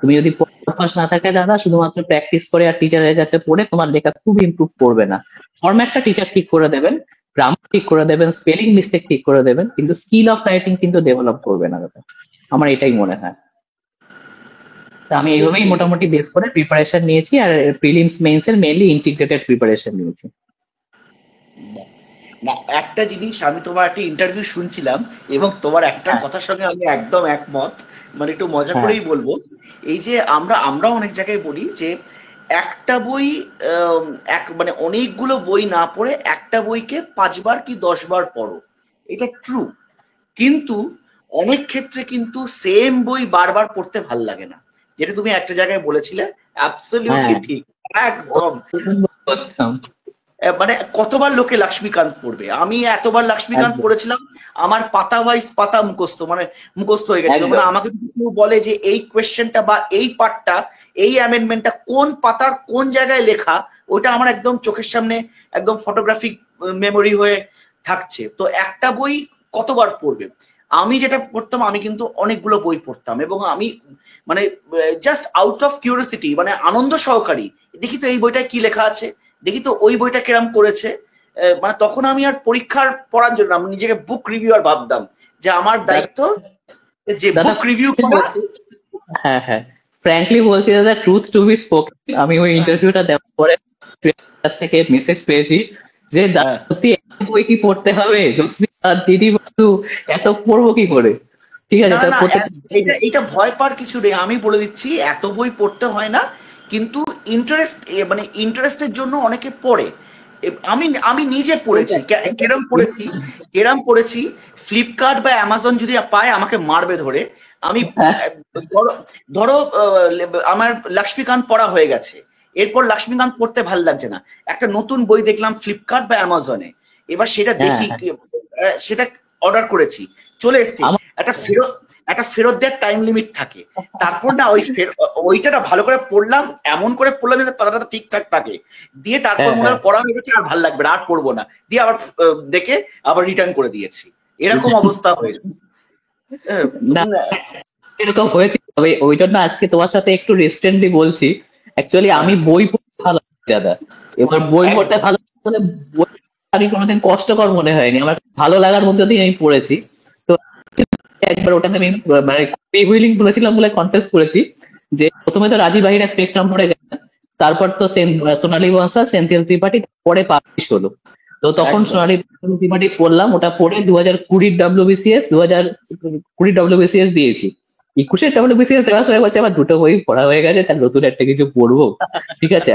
তুমি যদি পড়ার অভ্যাস না থাকে দাদা, শুধুমাত্র প্র্যাকটিস করে আর টিচারের কাছে পড়ে তোমার লেখা খুব ইমপ্রুভ করবে না। ফরম্যাটটা টিচার ঠিক করে দেবেন, গ্রামার ঠিক করে দেবেন, স্পেলিং মিস্টেক ঠিক করে দেবেন, কিন্তু স্কিল অফ রাইটিং কিন্তু ডেভেলপ করবে না দাদা। আমার এটাই মনে হয়। তা আমি এইভাবেই অবশ্যই। মোটামুটি বেস করে প্রিপারেশন নিয়েছি, আর প্রিলিমস মেইনস এর মেইনলি ইন্টিগ্রেটেড প্রিপারেশন নিয়েছি। না, না, একটা জিনিস, আমি তোমার একটা ইন্টারভিউ শুনছিলাম এবং তোমার একটা হ্যাঁ, কথার সঙ্গে আমি একদম একমত। মানে একটু মজা হ্যাঁ, করেই বলবো, এই যে আমরা অনেক জায়গায় বলি যে একটা বই, আম, এক মানে অনেকগুলো বই না পড়ে একটা বইকে 5 বার কি 10 বার পড়ো। এটা ট্রু, কিন্তু অনেক ক্ষেত্রে কিন্তু সেম বই বারবার পড়তে ভাল লাগে না, যেটা তুমি একটা জায়গায় বলেছিলে। অ্যাবসলিউটলি হ্যাঁ, ঠিক, একদম। করতাম। মানে কতবার লোকে লক্ষ্মীকান্ত পড়বে, আমি এতবার লক্ষ্মীকান্ত একদম, পড়েছিলাম, আমার পাতা ওয়াইজ পাতা মুখস্থ, মানে মুখস্থ হয়ে গেছিল। মানে একদম। আমাকে যদি কেউ বলে যে এই কোয়েশ্চেনটা বা এই পার্টটা, এই অ্যামেন্ডমেন্টটা কোন পাতার কোন জায়গায় লেখা, ওটা আমার একদম চোখের সামনে একদম ফটোগ্রাফিক মেমোরি হয়ে থাকছে। তো একটা বই কতবার পড়বে? আমি যেটা পড়তাম, আমি কিন্তু অনেকগুলো বই পড়তাম এবং আমি মানে জাস্ট আউট অফ কিউরিওসিটি, মানে আনন্দ সহকারী, দেখি তো এই বইটায় কি লেখা আছে, দেখি তো ওই বইটা কিরম করেছে। মানে তখন আমি আর পরীক্ষার পড়ার জন্য আমি নিজেকে বুক রিভিউয়ার ভাবতাম, যে আমার দাদা, দায়িত্ব যে দাদা, বুক রিভিউ করা। হ্যাঁ, হ্যাঁ, ফ্র্যাঙ্কলি বলছি দাদা, ট্রুথ টু বি স্পোকেন, আমি ওই ইন্টারভিউটা দেওয়ার পরে তার থেকে মেসেজ পেয়েছি যে দাদা হ্যাঁ, সত্যি এত বই কি পড়তে হবে, জসমিতা দিদি বন্ধু, এত পড়বো কি করে? ঠিক আছে, না তার না, প্রত্যেকটা এটা এটা ভয় পাওয়ার কিছু নেই, আমি বলে দিচ্ছি এত বই পড়তে হয় না, কিন্তু ইন্টারেস্ট, মানে ইন্টারেস্টের জন্য অনেকে পড়ে। আমি আমি নিজে পড়েছি, কেরম পড়েছি, কেরম পড়েছি। ফ্লিপকার্ট বা অ্যামাজন যদি পায় আমাকে মারবে ধরে। আমি হ্যাঁ, ধরো ধরো আমার লক্ষ্মীকান্ত পড়া হয়ে গেছে, এরপর লক্ষ্মীকান্ত পড়তে ভাল লাগছে না, একটা নতুন বই দেখলাম ফ্লিপকার্ট বা অ্যামাজনে, এবার সেটা হ্যাঁ, দেখি হ্যাঁ, সেটা অর্ডার করেছি, চলে এসছে। আমার, একটা ফেরত দেওয়ার টাইম লিমিট থাকে। তারপর না ওইটা না ভালো করে পড়লাম, এমন করে পড়লাম যাতে পাতাটা ঠিকঠাক থাকে, দিয়ে তারপর হ্যাঁ, মনে হ্যাঁ, হয় পড়া হয়ে গেছে আর ভাল লাগবে না, আর পড়বো না, দিয়ে আবার দেখে আবার রিটার্ন করে দিয়েছি। এরকম অবস্থা হয়েছে। আহ, না, উম, এরকম হয়েছে, তবে ওই জন্য আজকে তোমার সাথে একটু রিস্টেন্টলি বলছি। অ্যাকচুয়ালি আমি আহ, বই পড়তে ভালো দাদা, এবার বই পড়তে একদম। ভালো বলে বই আমি কোনোদিন কষ্টকর মনে হয়নি, আমার ভালো লাগার মধ্যে দিয়ে আমি পড়েছি। তো একবার ওটাতে আমি মানে ফ্রি হুইলিং বলেছিলাম বলে কন্টেস্ট করেছি, যে প্রথমে তো রাজীব বাহিরা স্পেকট্রাম পড়ে গেছে, তারপর তো সোনালী বংশা, সেন্থিল ত্রিপাঠী পরে পাবলিশ হলো। তো তখন একদম। সোনালী ত্রিপাঠী পড়লাম, ওটা পড়ে 2020 ডাব্লিউবিসিএস, 2020 ডাব্লিউবিসিএস দিয়েছি। 21 ডাব্লিউবিসিএস দেওয়ার সময় বলছে আমার দুটো বই পড়া হয়ে গেছে, তার নতুন একটা কিছু পড়বো। ঠিক আছে,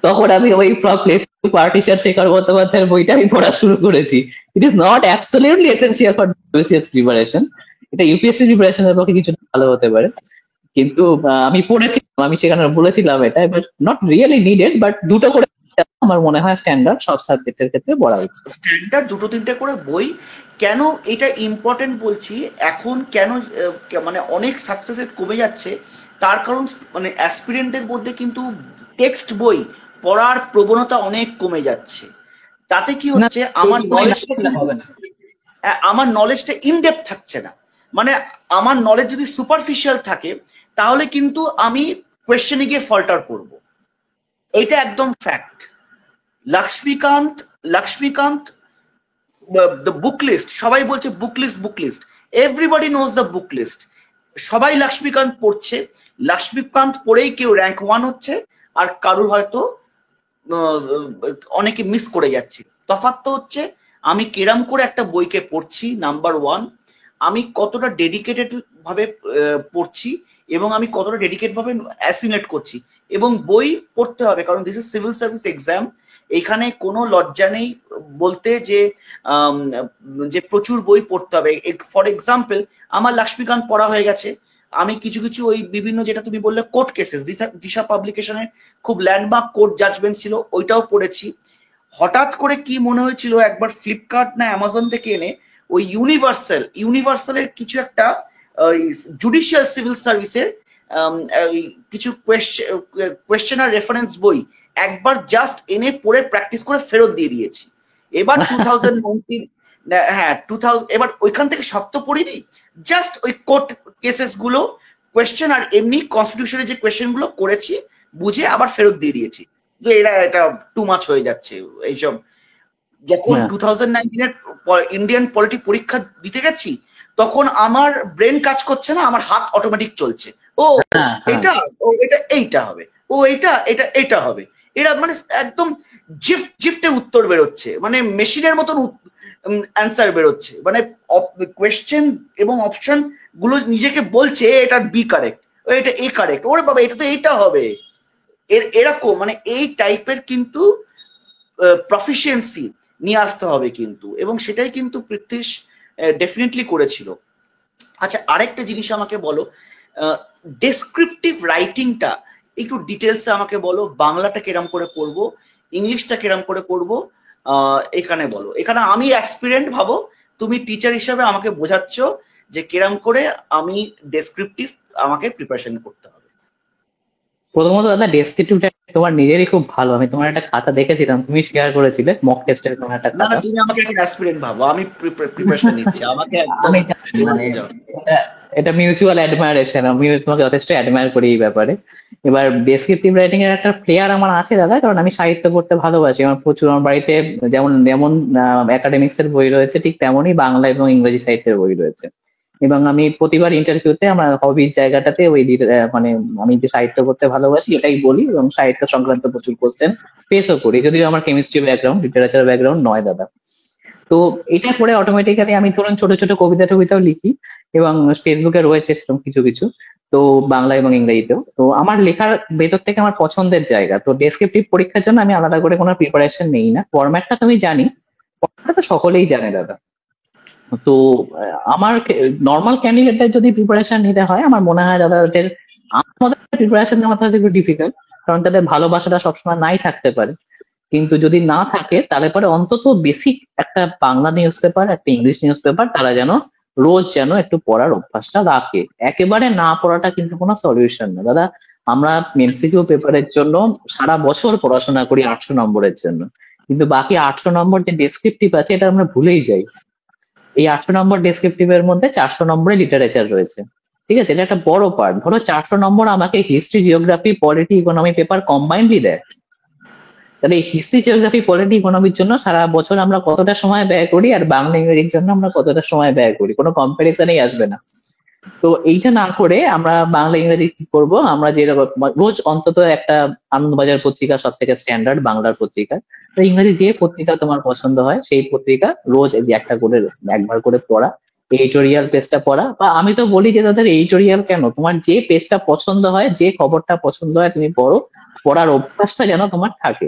তখন আমি ওই প্লেস পার্টিশন শেখর বন্দ্যোপাধ্যায়ের বইটা আমি পড়া শুরু করেছি। It is not absolutely essential for UPSC preparation, এটা ইউপিএসসি প্রিপারেশনের পক্ষে কিছু ভালো হতে পারে, কিন্তু আমি পড়েছিলাম, আমি সেখানে বলেছিলাম এটা, এবার নট রিয়েলি নিডেড, বাট দুটো করে আমার মনে হয় স্ট্যান্ডার্ড সব সাবজেক্টের ক্ষেত্রে পড়া উচিত। স্ট্যান্ডার্ড দুটো তিনটে করে বই। কেন এটা ইম্পর্টেন্ট বলছি এখন, কেন মানে অনেক সাকসেস রেট কমে যাচ্ছে, তার কারণ মানে অ্যাসপিরেন্টের মধ্যে কিন্তু টেক্সট বই পড়ার প্রবণতা অনেক কমে যাচ্ছে। তাতে কি না, হচ্ছে, আমার বই না নলেজটা পড়লে কিন্তু হবে না। আমার নলেজটা ইনডেপথ থাকছে না। মানে আমার নলেজ যদি সুপারফিশিয়াল থাকে, তাহলে কিন্তু আমি কোয়েশ্চেনে গিয়ে ফল্টার করব। এইটা একদম fact. Laxmikanth Laxmikanth the book list, সবাই বলছে book list book list, everybody knows the book list. সবাই লক্ষ্মীকান্ত পড়ছে, লক্ষ্মীকান্ত পড়েই কেউ র্যাঙ্ক 1 হচ্ছে, আর কারুর হয়তো অনেকে মিস করে যাচ্ছে। তফাৎ তো হচ্ছে আমি কেরাম করে একটা বইকে পড়ছি, নাম্বার 1, আমি কতটা ডেডিকেটেড ভাবে পড়ছি, এবং আমি কতটা ডেডিকেট ভাবে অ্যাসিলেট করছি। এবং বই পড়তে হবে, কারণ this is civil service exam. এখানে কোনো লজ্জা নেই বলতে যে আম, যে প্রচুর বই পড়তে হবে। ফর এক্সাম্পল, আমার লক্ষ্মীকান্ত পড়া হয়ে গেছে, আমি কিছু কিছু ওই বিভিন্ন, যেটা তুমি বললে কোর্ট কেসেস, দিশা পাবলিকেশনের খুব ল্যান্ডমার্ক কোর্ট জাজমেন্ট ছিল, ওইটাও পড়েছি। হঠাৎ করে কি মনে হয়েছিল, একবার ফ্লিপকার্ট না অ্যামাজন থেকে এনে ওই ইউনিভার্সালের কিছু একটা জুডিশিয়াল সিভিল সার্ভিসের কিছু কোয়েশ্চেন আর রেফারেন্স বই একবার জাস্ট এনে পড়ে প্র্যাকটিস করে ফেরত দিয়ে দিয়েছি। এবার 2019, হ্যাঁ 2000, এবার ওইখান থেকে সব তো পড়িনি, জাস্ট ওই কোর্ট কেসেস গুলো কোয়েশ্চেন আর এমনি কনস্টিটিউশনের যে কোয়েশ্চেন গুলো করেছি বুঝে আবার ফেরত দিয়ে দিয়েছি, যে এটা টু মাচ হয়ে যাচ্ছে এইসব। যখন হ্যাঁ 2019-এর ইন্ডিয়ান পলিটি পরীক্ষা দিতে গেছি, তখন আমার ব্রেন কাজ করছে না, আমার হাত অটোমেটিক চলছে। ও হ্যাঁ হ্যাঁ এটা, ও এটা এইটা হবে, ও এটা এটা এটা হবে। এরা মানে একদম জিফটে উত্তর বেরোচ্ছে, মানে মেশিনের মতন অ্যান্সার বেরোচ্ছে, মানে কোয়েশ্চেন এবং অপশন গুলো নিজেকে বলছে এটা বি কারেক্ট, এটা এ কারেক্ট, ওরে বাবা এটা তো এইটা হবে। এরকম মানে এই টাইপের কিন্তু প্রফিসিয়েন্সি নিয়ে আসতে হবে কিন্তু, এবং সেটাই কিন্তু পৃথ্বীশ ডেফিনেটলি করেছিল। আচ্ছা, আরেকটা জিনিস আমাকে বলো, ডেসক্রিপটিভ রাইটিংটা একটু ডিটেলসে আমাকে বলো। বাংলাটা কিরম করে পড়বো, ইংলিশটা কিরম করে পড়বো, এখানে বলো। এখানে আমি অ্যাসপিরেন্ট ভাবো, তুমি টিচার হিসাবে আমাকে বোঝাচ্ছ যে কিরম করে আমি ডেসক্রিপটিভ আমাকে প্রিপারেশন করতে হবে। প্রথমত দাদা, ডেসক্রিপটিভটা তোমার নিজেরই খুব ভালো। আমি তোমার একটা খাতা দেখেছিলাম, তুমি শেয়ার করেছিলে মক টেস্টের তোমার একটা না না, খাতা। তুমি আমাকে একটা অ্যাসপিরেন্ট ভাবো, আমি প্রিপারেশন নিচ্ছি, আমাকে একদম আমি জানি, মানে এটা এটা মিউচুয়াল অ্যাডমায়ারেশন, আমি তোমাকে যথেষ্ট অ্যাডমায়ার করি এই ব্যাপারে। এবার ডেসক্রিপটিভ রাইটিং এর একটা ফ্লেয়ার আমার আছে দাদা, কারণ আমি সাহিত্য পড়তে ভালোবাসি। আমার প্রচুর, আমার বাড়িতে যেমন যেমন একাডেমিক্স এর বই রয়েছে, ঠিক তেমনই বাংলা এবং ইংরেজি সাহিত্যের বই রয়েছে। এবং আমি প্রতিবার ইন্টারভিউতে আমার হবির জায়গাটাতে ওই মানে আমি যে সাহিত্য পড়তে ভালোবাসি এটাই বলি, এবং সাহিত্য সংক্রান্ত প্রচুর কোশ্চেন ফেসও করি, যদিও আমার কেমিস্ট্রি ব্যাকগ্রাউন্ড, লিটারেচার ব্যাকগ্রাউন্ড নয় দাদা। তো এটা করে অটোমেটিক্যালি আমি ধরুন ছোট ছোট কবিতা টবিতাও লিখি, এবং ফেসবুকে রয়েছে সেরকম কিছু কিছু, তো বাংলা এবং ইংরেজিতেও। তো আমার লেখার ভেতর থেকে আমার পছন্দের জায়গা। তো ডেসক্রিপটিভ পরীক্ষার জন্য আমি আলাদা করে কোনো প্রিপারেশন নেই না, ফরম্যাটটা তুমি জানি, ফরম্যাটটা তো সকলেই জানে দাদা। তো আমার নর্মাল ক্যান্ডিডেটদের যদি প্রিপারেশন নিতে হয়, আমার মনে হয় দাদা ওদের আমাদের প্রিপারেশন নেওয়াটা একটু ডিফিকাল্ট, কারণ তাদের ভালোবাসাটা সবসময় নাই থাকতে পারে। কিন্তু যদি না থাকে তাহলে পরে অন্তত বেসিক একটা বাংলা নিউজ পেপার, একটা ইংলিশ নিউজ পেপার তারা যেন রোজ যেন একটু পড়ার অভ্যাসটা রাখে। একেবারে না পড়াটা কিন্তু কোনো সলিউশন না দাদা। আমরা এমসিকিউ পেপারের জন্য সারা বছর পড়াশোনা করি 800 নম্বরের জন্য, কিন্তু বাকি 800 নম্বর যে ডেসক্রিপটিভ আছে এটা আমরা ভুলেই যাই। এই 800 নম্বর ডেসক্রিপটিভ এর মধ্যে 400 নম্বরে লিটারেচার রয়েছে, ঠিক আছে? এটা একটা বড় পার্ট। ধরো 400 নম্বর আমাকে history, geography, polity, economy paper combinedly দেয়, তাহলে এই হিস্ট্রি, জিওগ্রাফি, পলিটি, ইকোনমির জন্য সারা বছর আমরা কতটা সময় ব্যয় করি, আর বাংলা ইংরেজির জন্য আমরা কতটা সময় ব্যয় করি, কোনো কম্পারিজনই আসবে না। তো এইটা না করে আমরা বাংলা ইংরেজি কি করবো, আমরা যেরকম রোজ অন্তত একটা আনন্দবাজার পত্রিকা সব থেকে স্ট্যান্ডার্ড বাংলার পত্রিকা, তো ইংরেজি যে পত্রিকা তোমার পছন্দ হয় সেই পত্রিকা রোজ এই যে একটা করে, একবার করে পড়া, এডিটোরিয়াল পেজটা পড়া। বা আমি তো বলি যে তাদের এডিটোরিয়াল কেন, তোমার যে পেজটা পছন্দ হয়, যে খবরটা পছন্দ হয় তুমি পড়ো, পড়ার অভ্যাসটা যেন তোমার থাকে।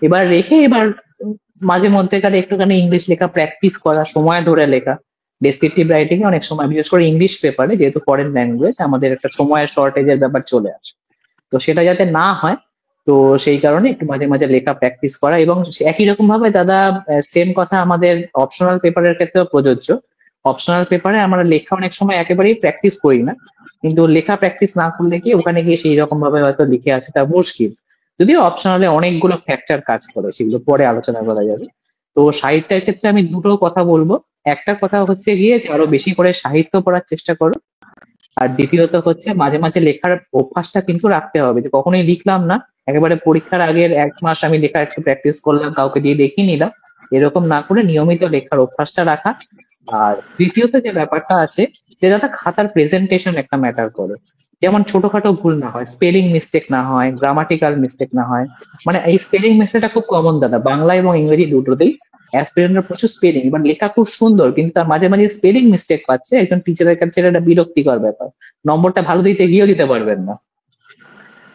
এবার রেখে এবার মাঝে মধ্যেকার একটুখানি ইংলিশ লেখা প্র্যাকটিস করা, সময় ধরে লেখা। ডেসক্রিপটিভ রাইটিং এ অনেক সময়, বিশেষ করে ইংলিশ পেপারে, যেহেতু ফরেন ল্যাঙ্গুয়েজ, আমাদের একটা সময়ের শর্টেজের ব্যাপার চলে আসে। তো সেটা যাতে না হয়, তো সেই কারণে একটু মাঝে মাঝে লেখা প্র্যাকটিস করা। এবং একই রকম ভাবে দাদা, সেম কথা আমাদের অপশনাল পেপারের ক্ষেত্রেও প্রযোজ্য। অপশনাল পেপারে আমরা লেখা অনেক সময় একেবারেই প্র্যাকটিস করি না, কিন্তু লেখা প্র্যাকটিস না করলে কি ওখানে গিয়ে সেই রকম ভাবে হয়তো লিখে আসাটা মুশকিল। যদিও অপশনালে অনেকগুলো ফ্যাক্টর কাজ করে, সেগুলো পরে আলোচনা করা যাবে। তো সাহিত্যের ক্ষেত্রে আমি দুটো কথা বলবো। একটা কথা হচ্ছে গিয়ে যে আরো বেশি করে সাহিত্য পড়ার চেষ্টা করো। আর দ্বিতীয়ত হচ্ছে মাঝে মাঝে লেখার অভ্যাসটা কিন্তু রাখতে হবে, যে কখনোই লিখলাম না, একেবারে পরীক্ষার আগের 1 মাস আমি লেখা একটু প্র্যাকটিস করলাম, কাউকে দিয়ে দেখিয়ে নিলাম, এরকম না করে নিয়মিত লেখার অভ্যাসটা রাখা। আর তৃতীয়ত যে ব্যাপারটা আছে, যে দাদা খাতার প্রেজেন্টেশন একটা ম্যাটার করে। যেমন ছোটখাটো ভুল না হয়, স্পেলিং মিস্টেক না হয়, গ্রামাটিক্যাল মিস্টেক না হয়। মানে এই স্পেলিং মিস্টেকটা খুব কমন দাদা, বাংলা এবং ইংরেজি দুটোতেই অ্যাসপিরেন্টরা প্রচুর স্পেলিং, এবার লেখা খুব সুন্দর কিন্তু তার মাঝে মাঝে স্পেলিং মিস্টেক পাচ্ছে, একজন টিচারের কাছে এটা বিরক্তিকর ব্যাপার। নম্বরটা ভালো দিতে গিয়েও দিতে পারবেন না।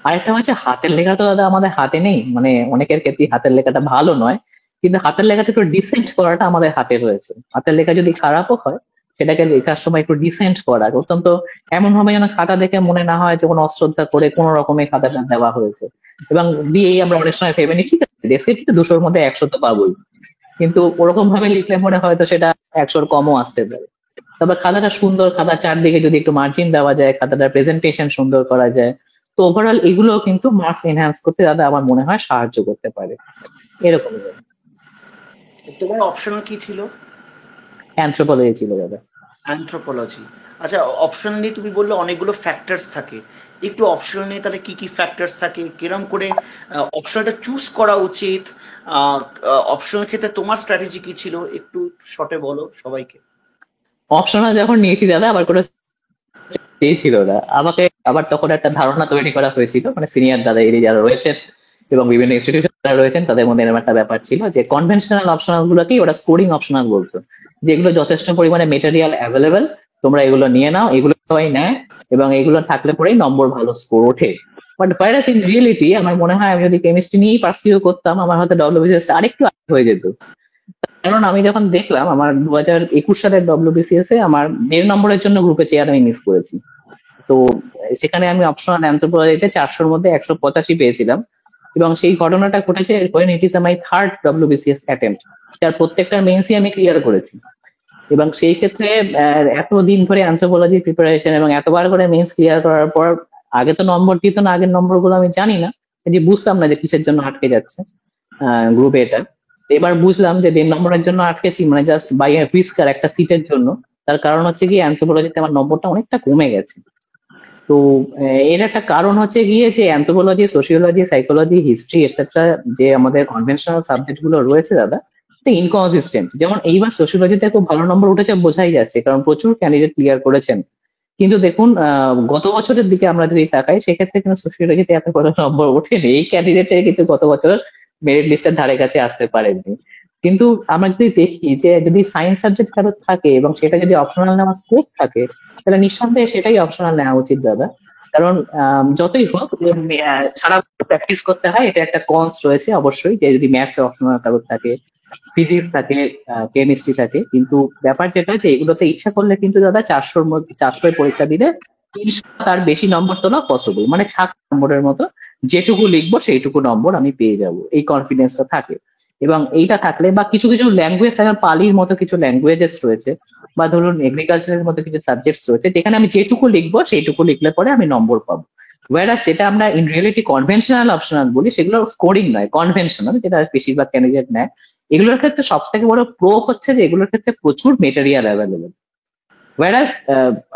আরেকটা হচ্ছে হাতের লেখা তো দাদা আমাদের হাতে নেই, মানে অনেকের ক্ষেত্রে হাতের লেখাটা ভালো নয়, কিন্তু হাতের লেখাটা একটু ডিসেন্ট করাটা আমাদের হাতে রয়েছে। হাতের লেখা যদি খারাপও হয়, সেটাকে লেখার সময় একটু ডিসেন্ট করা অত্যন্ত, এমন হবে যেন খাতা দেখে মনে না হয় যে কোনো অশ্রদ্ধা করে কোনো রকমের খাতাটা দেওয়া হয়েছে। এবং দিয়েই আমরা অনেক সময় ভেবে নিই ঠিক আছে, ডেসক্রিপ্টে 200-র মধ্যে 100 তো পাবোই, কিন্তু ওরকম ভাবে লিখলে পরে হয়তো সেটা 100-র কমও আসতে পারে। তবে খাতাটা সুন্দর, খাতার চারদিকে যদি একটু মার্জিন দেওয়া যায়, খাতাটার প্রেজেন্টেশন সুন্দর করা যায়, তো ওভারঅল এগুলো কিন্তু মার্কস এনহ্যান্স করতে দাদা আমার মনে হয় সাহায্য করতে পারে। এরকমই তোমার অপশনাল কি ছিল? অ্যানথ্রোপোলজি ছিল দাদা। অ্যানথ্রোপোলজি। আচ্ছা, অপশন নিয়ে তুমি বললে অনেকগুলো ফ্যাক্টরস থাকে, একটু অপশনাল নিয়ে তাহলে কি কি ফ্যাক্টরস থাকে, কিরম করে অপশনালটা চুজ করা উচিত, অপশনাল ক্ষেত্রে তোমার স্ট্র্যাটেজি কি ছিল, একটু শর্টে বলো সবাইকে। অপশনাল যখন নিয়েছি দাদা, আবার কোনো ছিল না আমাকে, আবার তখন একটা ধারণা তৈরি করা হয়েছিল, মানে সিনিয়র দাদা এর যারা রয়েছেন এবং বিভিন্ন ইনস্টিটিউশন যারা রয়েছেন তাদের মধ্যে এরকম একটা ব্যাপার ছিল যে কনভেনশনাল অপশনাল গুলোকেই ওরা স্কোরিং অপশনাল বলতো, যেগুলো যথেষ্ট পরিমাণে মেটেরিয়াল অ্যাভেলেবেল, তোমরা এগুলো নিয়ে নাও, এগুলো সবাই নেয় এবং এগুলো থাকলে পরেই নম্বর ভালো স্কোর ওঠে। বাট ভাইরাস ইন রিয়েলিটি আমার মনে হয় আমি যদি কেমিস্ট্রি নিয়েই পার্সিউ করতাম, আমার হয়তো ডব্লিউবিসিএস আরেকটু আগে হয়ে যেত। কারণ আমি যখন দেখলাম আমার 2021 সালের ডব্লিউবিসিএস এ আমার 1.5 নম্বরের জন্য গ্রুপে চেয়ার আমি মিস করেছি। তো সেখানে আমি অপশনাল অ্যানথ্রোপোলজিতে 400-র মধ্যে 185 পেয়েছিলাম, এবং সেই ঘটনাটা ঘটেছে when it is my third WBCS attempt, যার প্রত্যেকটা মেন্সই আমি ক্লিয়ার করেছি। এবং সেই ক্ষেত্রে এতদিন ধরে অ্যানথ্রোপোলজি প্রিপারেশন এবং এতবার করে মেন্স ক্লিয়ার করার পর, আগে তো নম্বর দিত না, আগের নম্বরগুলো আমি জানি না, যে বুঝতাম না যে কিসের জন্য আটকে যাচ্ছে গ্রুপে এটা। এবার বুঝলাম যে 1.5 নম্বরের জন্য আটকেছি, মানে জাস্ট বাই হুইস্কার একটা সিটের জন্য। তার কারণ হচ্ছে কি অ্যানথ্রোপোলজিতে আমার নম্বরটা অনেকটা কমে গেছে। তো এর একটা কারণ হচ্ছে গিয়ে যে anthropology, sociology, psychology, history etcetera যে আমাদের কনভেনশনাল সাবজেক্ট গুলো রয়েছে দাদা, ইনকনসিস্টেন্ট। যেমন এইবার সোশিওলজিতে খুব ভালো নম্বর উঠেছে বোঝাই যাচ্ছে, কারণ প্রচুর ক্যান্ডিডেট ক্লিয়ার করেছেন। কিন্তু দেখুন গত বছরের দিকে আমরা যদি তাকাই, সেক্ষেত্রে কিন্তু সোশিওলজিতে এত ভালো নম্বর ওঠেনি, এই ক্যান্ডিডেটের কিন্তু গত বছর মেরিট লিস্টের ধারে কাছে আসতে পারেননি। কিন্তু আমরা যদি দেখি যে যদি সায়েন্স সাবজেক্ট কারো থাকে এবং সেটা যদি অপশনাল নেওয়ার স্কোপ থাকে, তাহলে নিঃসন্দেহে সেটাই অপশনাল নেওয়া উচিত দাদা। কারণ যতই হোক ছাড়া প্র্যাকটিস করতে হয়, এটা একটা কনস রয়েছে অবশ্যই, যে যদি ম্যাথস অপশনাল কারো থাকে, ফিজিক্স থাকে, কেমিস্ট্রি থাকে, কিন্তু ব্যাপার যেটা যে এগুলোতে ইচ্ছা করলে কিন্তু দাদা 400-র মধ্যে 400 পরীক্ষা দিলে 300 তার বেশি নম্বর তোলা পসিবল, মানে 60 নম্বরের মতো যেটুকু লিখবো সেইটুকু নম্বর আমি পেয়ে যাব, এই কনফিডেন্সটা থাকে। এবং এইটা থাকলে বা কিছু কিছু ল্যাঙ্গুয়েজ, পালির মতো কিছু ল্যাঙ্গুয়েজেস রয়েছে, বা ধরুন এগ্রিকালচারের মতো কিছু সাবজেক্টস রয়েছে, যেখানে আমি যেটুকু লিখবো সেইটুকু লিখলে পরে আমি নম্বর পাবো। ওয়ারাস যেটা আমরা ইন রিয়েলিটি কনভেনশনাল অপশনাল বলি, সেগুলো স্কোরিং নয়, কনভেনশনাল, যেটা বেশিরভাগ ক্যান্ডিডেট নেয়। এগুলোর ক্ষেত্রে সব থেকে বড় প্রো হচ্ছে যে এগুলোর ক্ষেত্রে প্রচুর মেটেরিয়াল অ্যাভেলেবেল। ওয়ারাস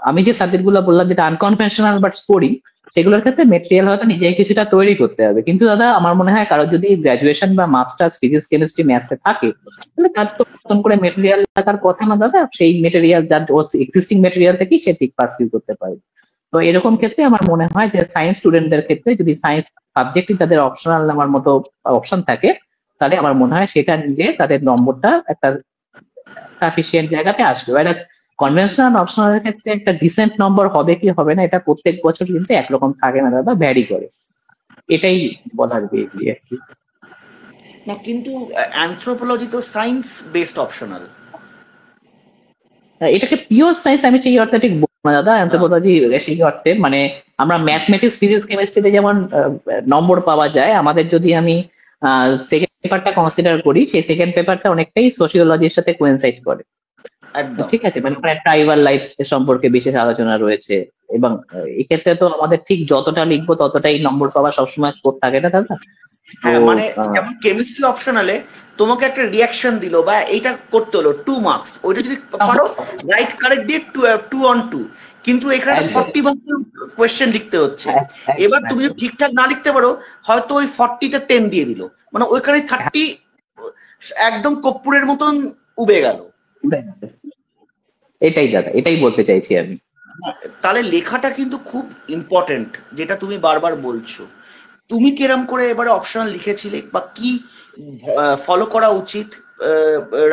আমি যে সাবজেক্ট গুলো বললাম যেটা আনকনভেনশনাল বাট স্কোরিং, সেগুলোর ক্ষেত্রে মেটেরিয়াল হয়তো নিজেই কিছুটা তৈরি করতে হবে। কিন্তু দাদা আমার মনে হয় কারো যদি গ্রাজুয়েশন বা মাস্টার্স ফিজিক্স কেমিস্ট্রি ম্যাথে থাকে, তাহলে তার তো নতুন করে মেটেরিয়াল থাকার কথা না দাদা, সেই মেটেরিয়াল যার এক্সিস্টিং মেটেরিয়াল থেকেই সে ঠিক পারসিউ করতে পারে। তো এরকম ক্ষেত্রে আমার মনে হয় যে সায়েন্স স্টুডেন্টদের ক্ষেত্রে যদি সায়েন্স সাবজেক্টই তাদের অপশনাল নেওয়ার মতো অপশন থাকে, তাহলে আমার মনে হয় সেটা নিয়ে তাদের নম্বরটা একটা সাফিসিয়েন্ট জায়গাতে আসবে। whereas কনভেনশনাল অপশনাল ক্ষেত্রে একটা ডিসেন্ট নম্বর হবে কি হবে না, এটা প্রত্যেক বছর কিন্তু একরকম থাকে না দাদা, ভ্যারি করে। এটাই বলার বেরিয়ে আর কি। না, কিন্তু অ্যানথ্রোপোলজি তো সায়েন্স বেসড অপশনাল। এটাকে পিওর সায়েন্স আমি সেই অর্থে ঠিক বলবো না দাদা, অ্যানথ্রোপোলজি সেই অর্থে মানে আমরা ম্যাথমেটিক্স, ফিজিক্স, কেমিস্ট্রিতে যেমন নম্বর পাওয়া যায়, আমাদের যদি আমি সেকেন্ড পেপারটা কনসিডার করি, সেই সেকেন্ড পেপারটা অনেকটাই সোশিওলজির সাথে কোয়েনসাইড করে। একদম। ঠিক আছে, মানে ট্রাইবাল লাইফ সম্পর্কে বিশেষ আলোচনা রয়েছে। এবং এক্ষেত্রে তো আমাদের ঠিক যতটা লিখবো ততটাই নম্বর পাওয়া সবসময় স্কোর থাকে না দাদা। তো হ্যাঁ মানে আহ, যেমন কেমিস্ট্রি অপশনালে তোমাকে একটা রিয়াকশন দিল বা এইটা করতে হলো 2 মার্কস, ওইটা যদি পারো রাইট কারেক্ট দিয়ে 2 on 2, কিন্তু এখানে একটা একদম 40% কোয়েশ্চেন লিখতে হচ্ছে। এবার একদম তুমি যদি একদম। ঠিকঠাক না লিখতে পারো, হয়তো ওই 40-তে 10 দিয়ে দিল, মানে ওইখানে 30 একদম কর্পূরের মতন উবে গেল। এটাই দাদা, এটাই বলতে চাইছি আমি। তাহলে লেখাটা কিন্তু খুব ইম্পর্টেন্ট, যেটা তুমি বারবার বলছো। তুমি কিরম করে এবারে অপশনাল লিখেছিলে, বা কি ফলো করা উচিত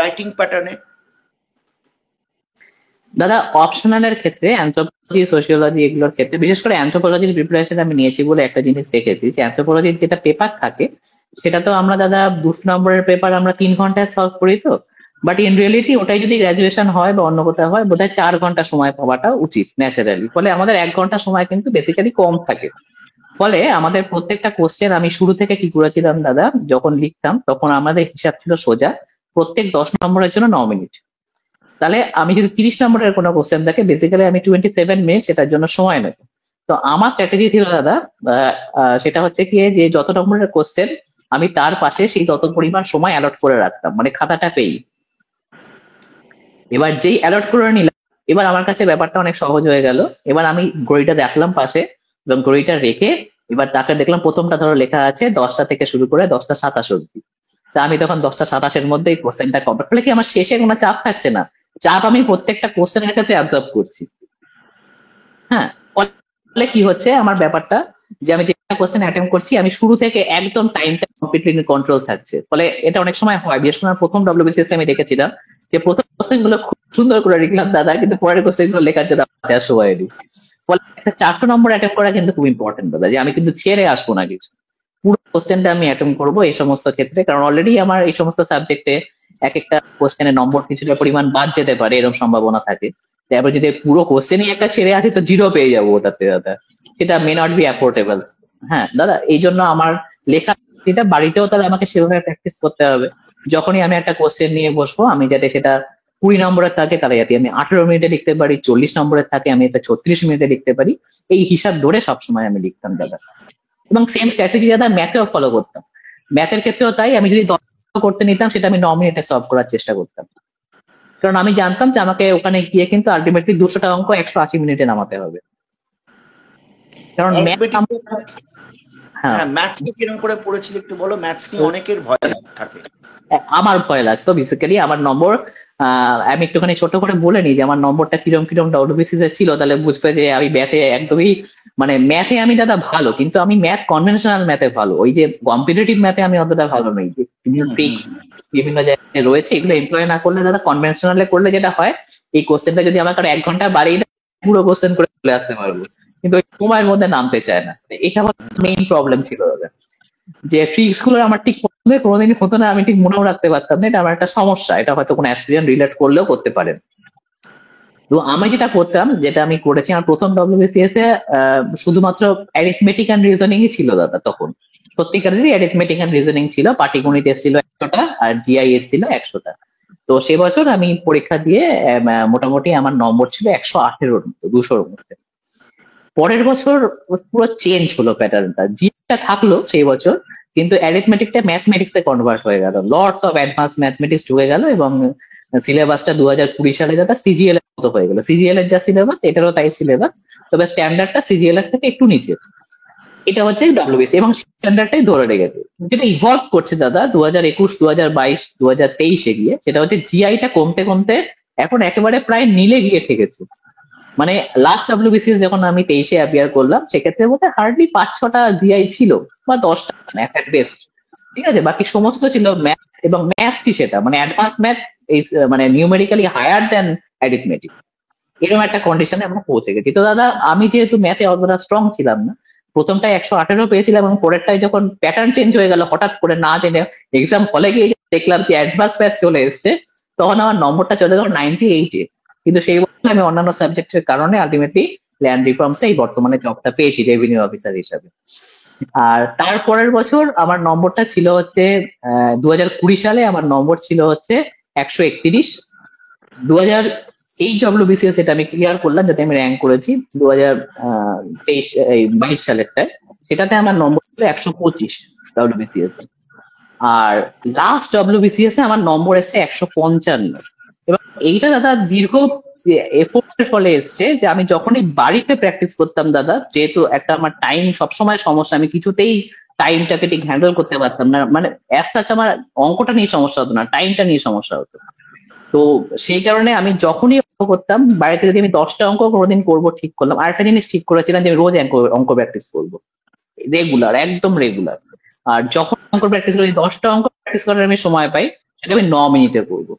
রাইটিং প্যাটার্নে? দাদা অপশনালের ক্ষেত্রে অ্যানথ্রোপোলজি, সোশিওলজি এগুলোর ক্ষেত্রে, বিশেষ করে অ্যানথ্রোপোলজির প্রিপারেশন আমি নিয়েছি বলে একটা জিনিস দেখেছি যে অ্যানথ্রোপোলজির যেটা পেপার থাকে সেটা তো আমরা দাদা 2 নম্বরের পেপার আমরা 3 ঘন্টায় সলভ করি তো। বাট ইন রিয়েলিটি ওটাই যদি গ্রাজুয়েশন হয় বা অন্য কোথাও হয় বোধহয় 4 ঘন্টা সময় পাওয়াটা উচিত ন্যাচারালি। ফলে আমাদের 1 ঘন্টা সময় কিন্তু বেসিক্যালি কম থাকে। ফলে আমাদের প্রত্যেকটা কোশ্চেন, আমি শুরু থেকে কি করেছিলাম দাদা, যখন লিখতাম তখন আমাদের হিসাব ছিল সোজা, প্রত্যেক 10 নম্বরের জন্য 9 মিনিট। তাহলে আমি যদি 30 নম্বরের কোনো কোশ্চেন থাকে বেসিক্যালি আমি 27 মিনিট সেটার জন্য সময় নেব। তো আমার স্ট্র্যাটেজি ছিল দাদা, সেটা হচ্ছে কি যে যত নম্বরের কোশ্চেন আমি তার পাশে সেই তত পরিমাণ সময় অ্যালট করে রাখতাম, মানে খাতাটা পেই। এবার যেই অ্যালট করে নিলাম, এবার আমার কাছে ব্যাপারটা অনেক সহজ হয়ে গেল। এবার আমি ঘড়িটা দেখলাম পাশে, এবং ঘড়িটা রেখে এবার তাকে দেখলাম প্রথমটা ধরো লেখা আছে 10টা থেকে শুরু করে 10টা 27 অব্দি। তা আমি তখন 10টা 27-এর মধ্যে এই কোশ্চেনটা কমপ্লিট, ফলে কি আমার শেষে কোনো চাপ থাকছে না, চাপ আমি প্রত্যেকটা কোশ্চেনের ক্ষেত্রে অ্যাবজর্ব করছি। হ্যাঁ, ফলে কি হচ্ছে আমার ব্যাপারটা, যে আমি যে কোশ্চেন অ্যাটেম্প করছি আমি শুরু থেকে একদম টাইমটা কমপ্লিটলি কন্ট্রোল থাকছে। ফলে এটা অনেক সময় হয়, বিশেষ করে প্রথম ডব্লিউবিসিএস আমি দেখেছিলাম যে প্রথম কোশ্চেন গুলো খুব সুন্দর করে লিখলাম দাদা, কিন্তু পরের কোশ্চেন গুলো লেখার জন্য আমার আর সময় নেই। ফলে একটা 400 নম্বর অ্যাটেম্প করা কিন্তু খুব ইম্পর্টেন্ট দাদা, যে আমি কিন্তু ছেড়ে আসবো না কিছু, পুরো কোশ্চেনটা আমি অ্যাটেম্প করবো এই সমস্ত ক্ষেত্রে। কারণ অলরেডি আমার এই সমস্ত সাবজেক্টে এক একটা কোশ্চেনের নম্বর কিছুটা পরিমাণ বাদ যেতে পারে, এরকম সম্ভাবনা থাকে। তারপর যদি পুরো কোশ্চেনই একটা ছেড়ে আসে তো 0 পেয়ে যাবো ওটাতে দাদা, সেটা মে নট বি অ্যাফোর্ডেবল। হ্যাঁ দাদা, এই জন্য আমার লেখা, এটা বাড়িতেও তাহলে আমাকে সেভাবে প্র্যাকটিস করতে হবে। যখনই আমি একটা কোশ্চেন নিয়ে বসবো আমি যাতে সেটা 20 নম্বরের থাকে তাহলে যাতে আমি 18 মিনিটে লিখতে পারি, 40 নম্বরের থাকে আমি এটা 36 মিনিটে লিখতে পারি, এই হিসাব ধরে সবসময় আমি লিখতাম দাদা। এবং সেম স্ট্র্যাটেজি দাদা ম্যাথেও ফলো করতাম। ম্যাথের ক্ষেত্রেও তাই, আমি যদি 10 করতে নিতাম সেটা আমি 9 মিনিটে সলভ করার চেষ্টা করতাম। কারণ আমি জানতাম যে আমাকে ওখানে গিয়ে কিন্তু আলটিমেটলি 200টা অঙ্ক 180 মিনিটে নামাতে হবে। কারণ ম্যাথ, অ্যারিথমেটিক। হ্যাঁ, হ্যাঁ, ম্যাথস কিরকম করে পড়েছিল একটু বলো, ম্যাথস নিয়ে অনেকের ভয় থাকে। আমার ভয় লাগতো বেসিক্যালি আমার নম্বর। আমি একটুখানি ছোট করে বলে নিই যে আমার নম্বরটা কিরম কিরম ডব্লিউবিসিএস এ ছিল, তাহলে বুঝবে যে আমি ম্যাথে একদমই, মানে ম্যাথে আমি দাদা ভালো, কিন্তু আমি ম্যাথ কনভেনশনাল ম্যাথে ভালো, ওই যে কম্পিটিটিভ ম্যাথে আমি অতটা ভালো নই। যে বিভিন্ন ট্রিক বিভিন্ন জায়গায় রয়েছে এগুলো এমপ্লয় না করলে দাদা, কনভেনশনালে করলে যেটা হয়, এই কোশ্চেনটা যদি আমাকে আর 1 ঘন্টা বাড়িয়ে দেয় পুরো কোশ্চেন করে চলে আসতে পারবো, কিন্তু ওই সময়ের মধ্যে নামতে চায় না। এটা আমার মেইন প্রবলেম ছিল দাদা, যে ট্রিক্স গুলো আমার ঠিক পছন্দের কোনোদিনই হতো না, আমি ঠিক মনেও রাখতে পারতাম না, এটা আমার একটা সমস্যা। এটা হয়তো কোনো অ্যাসপিরিয়েন্ট রিলেট করলেও করতে পারেন। তো আমি যেটা করতাম, যেটা আমি করেছি আমার প্রথম ডব্লিউবিসিএস এ, শুধুমাত্র অ্যারিথমেটিক অ্যান্ড রিজনিং ছিল দাদা তখন। সত্যিকারেরই অ্যারিথমেটিক অ্যান্ড রিজনিং ছিল, পাটিগণিত এসেছিল 100টা আর জিআই এসেছিল 100টা। তো সে বছর আমি পরীক্ষা দিয়ে মোটামুটি আমার নম্বর ছিল 118-র মতো, 200-র মধ্যে। পরের বছর পুরো চেঞ্জ হলো প্যাটার্নটা, জিটা থাকলো সেই বছর, কিন্তু অ্যারিথমেটিকটা ম্যাথমেটিক্সে কনভার্ট হয়ে গেল, লটস অফ অ্যাডভান্স ম্যাথমেটিক্স ঢুকে গেল, এবং সিলেবাসটা 2020 সালে যেটা সিজিএল এর মতো হয়ে গেল। সিজিএল এর যা সিলেবাস এটারও তাই সিলেবাস, তবে স্ট্যান্ডার্ডটা সিজিএল এর থেকে একটু নিচে। এটা হচ্ছে ডব্লিউবিসি, এবং স্ট্যান্ডার্ডটাই ধরে রেখেছে। যেটা ইভলভ করছে দাদা 2021, 2022, 2023-এ গিয়ে, সেটা হচ্ছে জিআইটা কমতে কমতে এখন একেবারে প্রায় নীলে গিয়ে ঠেকেছে। মানে লাস্ট ডব্লিউবিসিএস যখন আমি 23-এ অ্যাপিয়ার করলাম সেক্ষেত্রে বোধহয় হার্ডলি 5-6টা জিআই ছিল, বা 10টা এট বেস্ট। ঠিক আছে, বাকি সমস্ত ছিল ম্যাথ, এবং ম্যাথই সেটা মানে অ্যাডভান্স ম্যাথ, এই মানে নিউমেরিক্যালি হায়ার দ্যান অ্যারিথমেটিক, এরকম একটা কন্ডিশনে আমরা পৌঁছে গেছি। তো দাদা আমি যেহেতু ম্যাথে অতটা স্ট্রং ছিলাম না, প্রথমটায় 118 পেয়েছিলাম, এবং পরেরটায় যখন প্যাটার্ন চেঞ্জ হয়ে গেল হঠাৎ করে না জেনে, এক্সাম হলে গিয়ে দেখলাম যে অ্যাডভান্স ম্যাথ চলে এসেছে, তখন আমার নম্বরটা চলে গেল 98-এ। কিন্তু সেই বছর আমি অন্যান্য সাবজেক্টের কারণে আলটিমেটলি ল্যান্ড রিফর্মসে এই বর্তমানে জবটা পেয়েছি রেভিনিউ অফিসার হিসাবে। আর তারপরের বছর আমার নম্বরটা ছিল হচ্ছে 2020 সালে আমার নম্বর ছিল হচ্ছে 131। 2000 এই ডব্লিউবিসিএস এটা আমি ক্লিয়ার করলাম, যাতে আমি র্যাঙ্ক করেছি 2023 এই 22 সালেরটায়। সেটাতে আমার নম্বর ছিল 125 ডব্লিউবিসিএস। আর লাস্ট ডব্লিউবিসিএস এ আমার নম্বর এসছে 155। এবং এইটা দাদা দীর্ঘ এফোর্টের ফলে এসছে, যে আমি যখনই বাড়িতে প্র্যাকটিস করতাম দাদা, যেহেতু একটা আমার টাইম সবসময় সমস্যা, আমি কিছুতেই টাইমটাকে ঠিক হ্যান্ডেল করতে পারতাম না, মানে অ্যাজ সাচ আমার অঙ্কটা নিয়ে সমস্যা হতো না, টাইমটা নিয়ে সমস্যা হতো। তো সেই কারণে আমি যখনই অঙ্ক করতাম বাড়িতে, যদি আমি 10টা অঙ্ক কোনোদিন করবো ঠিক করলাম, আর একটা জিনিস ঠিক করেছিলাম যে আমি রোজ অঙ্ক অঙ্ক প্র্যাকটিস করবো, রেগুলার, একদম রেগুলার। আর যখন অঙ্ক প্র্যাকটিস করি, 10টা অঙ্ক প্র্যাকটিস করার আমি সময় পাই, সেটা আমি 9 মিনিটে করবো।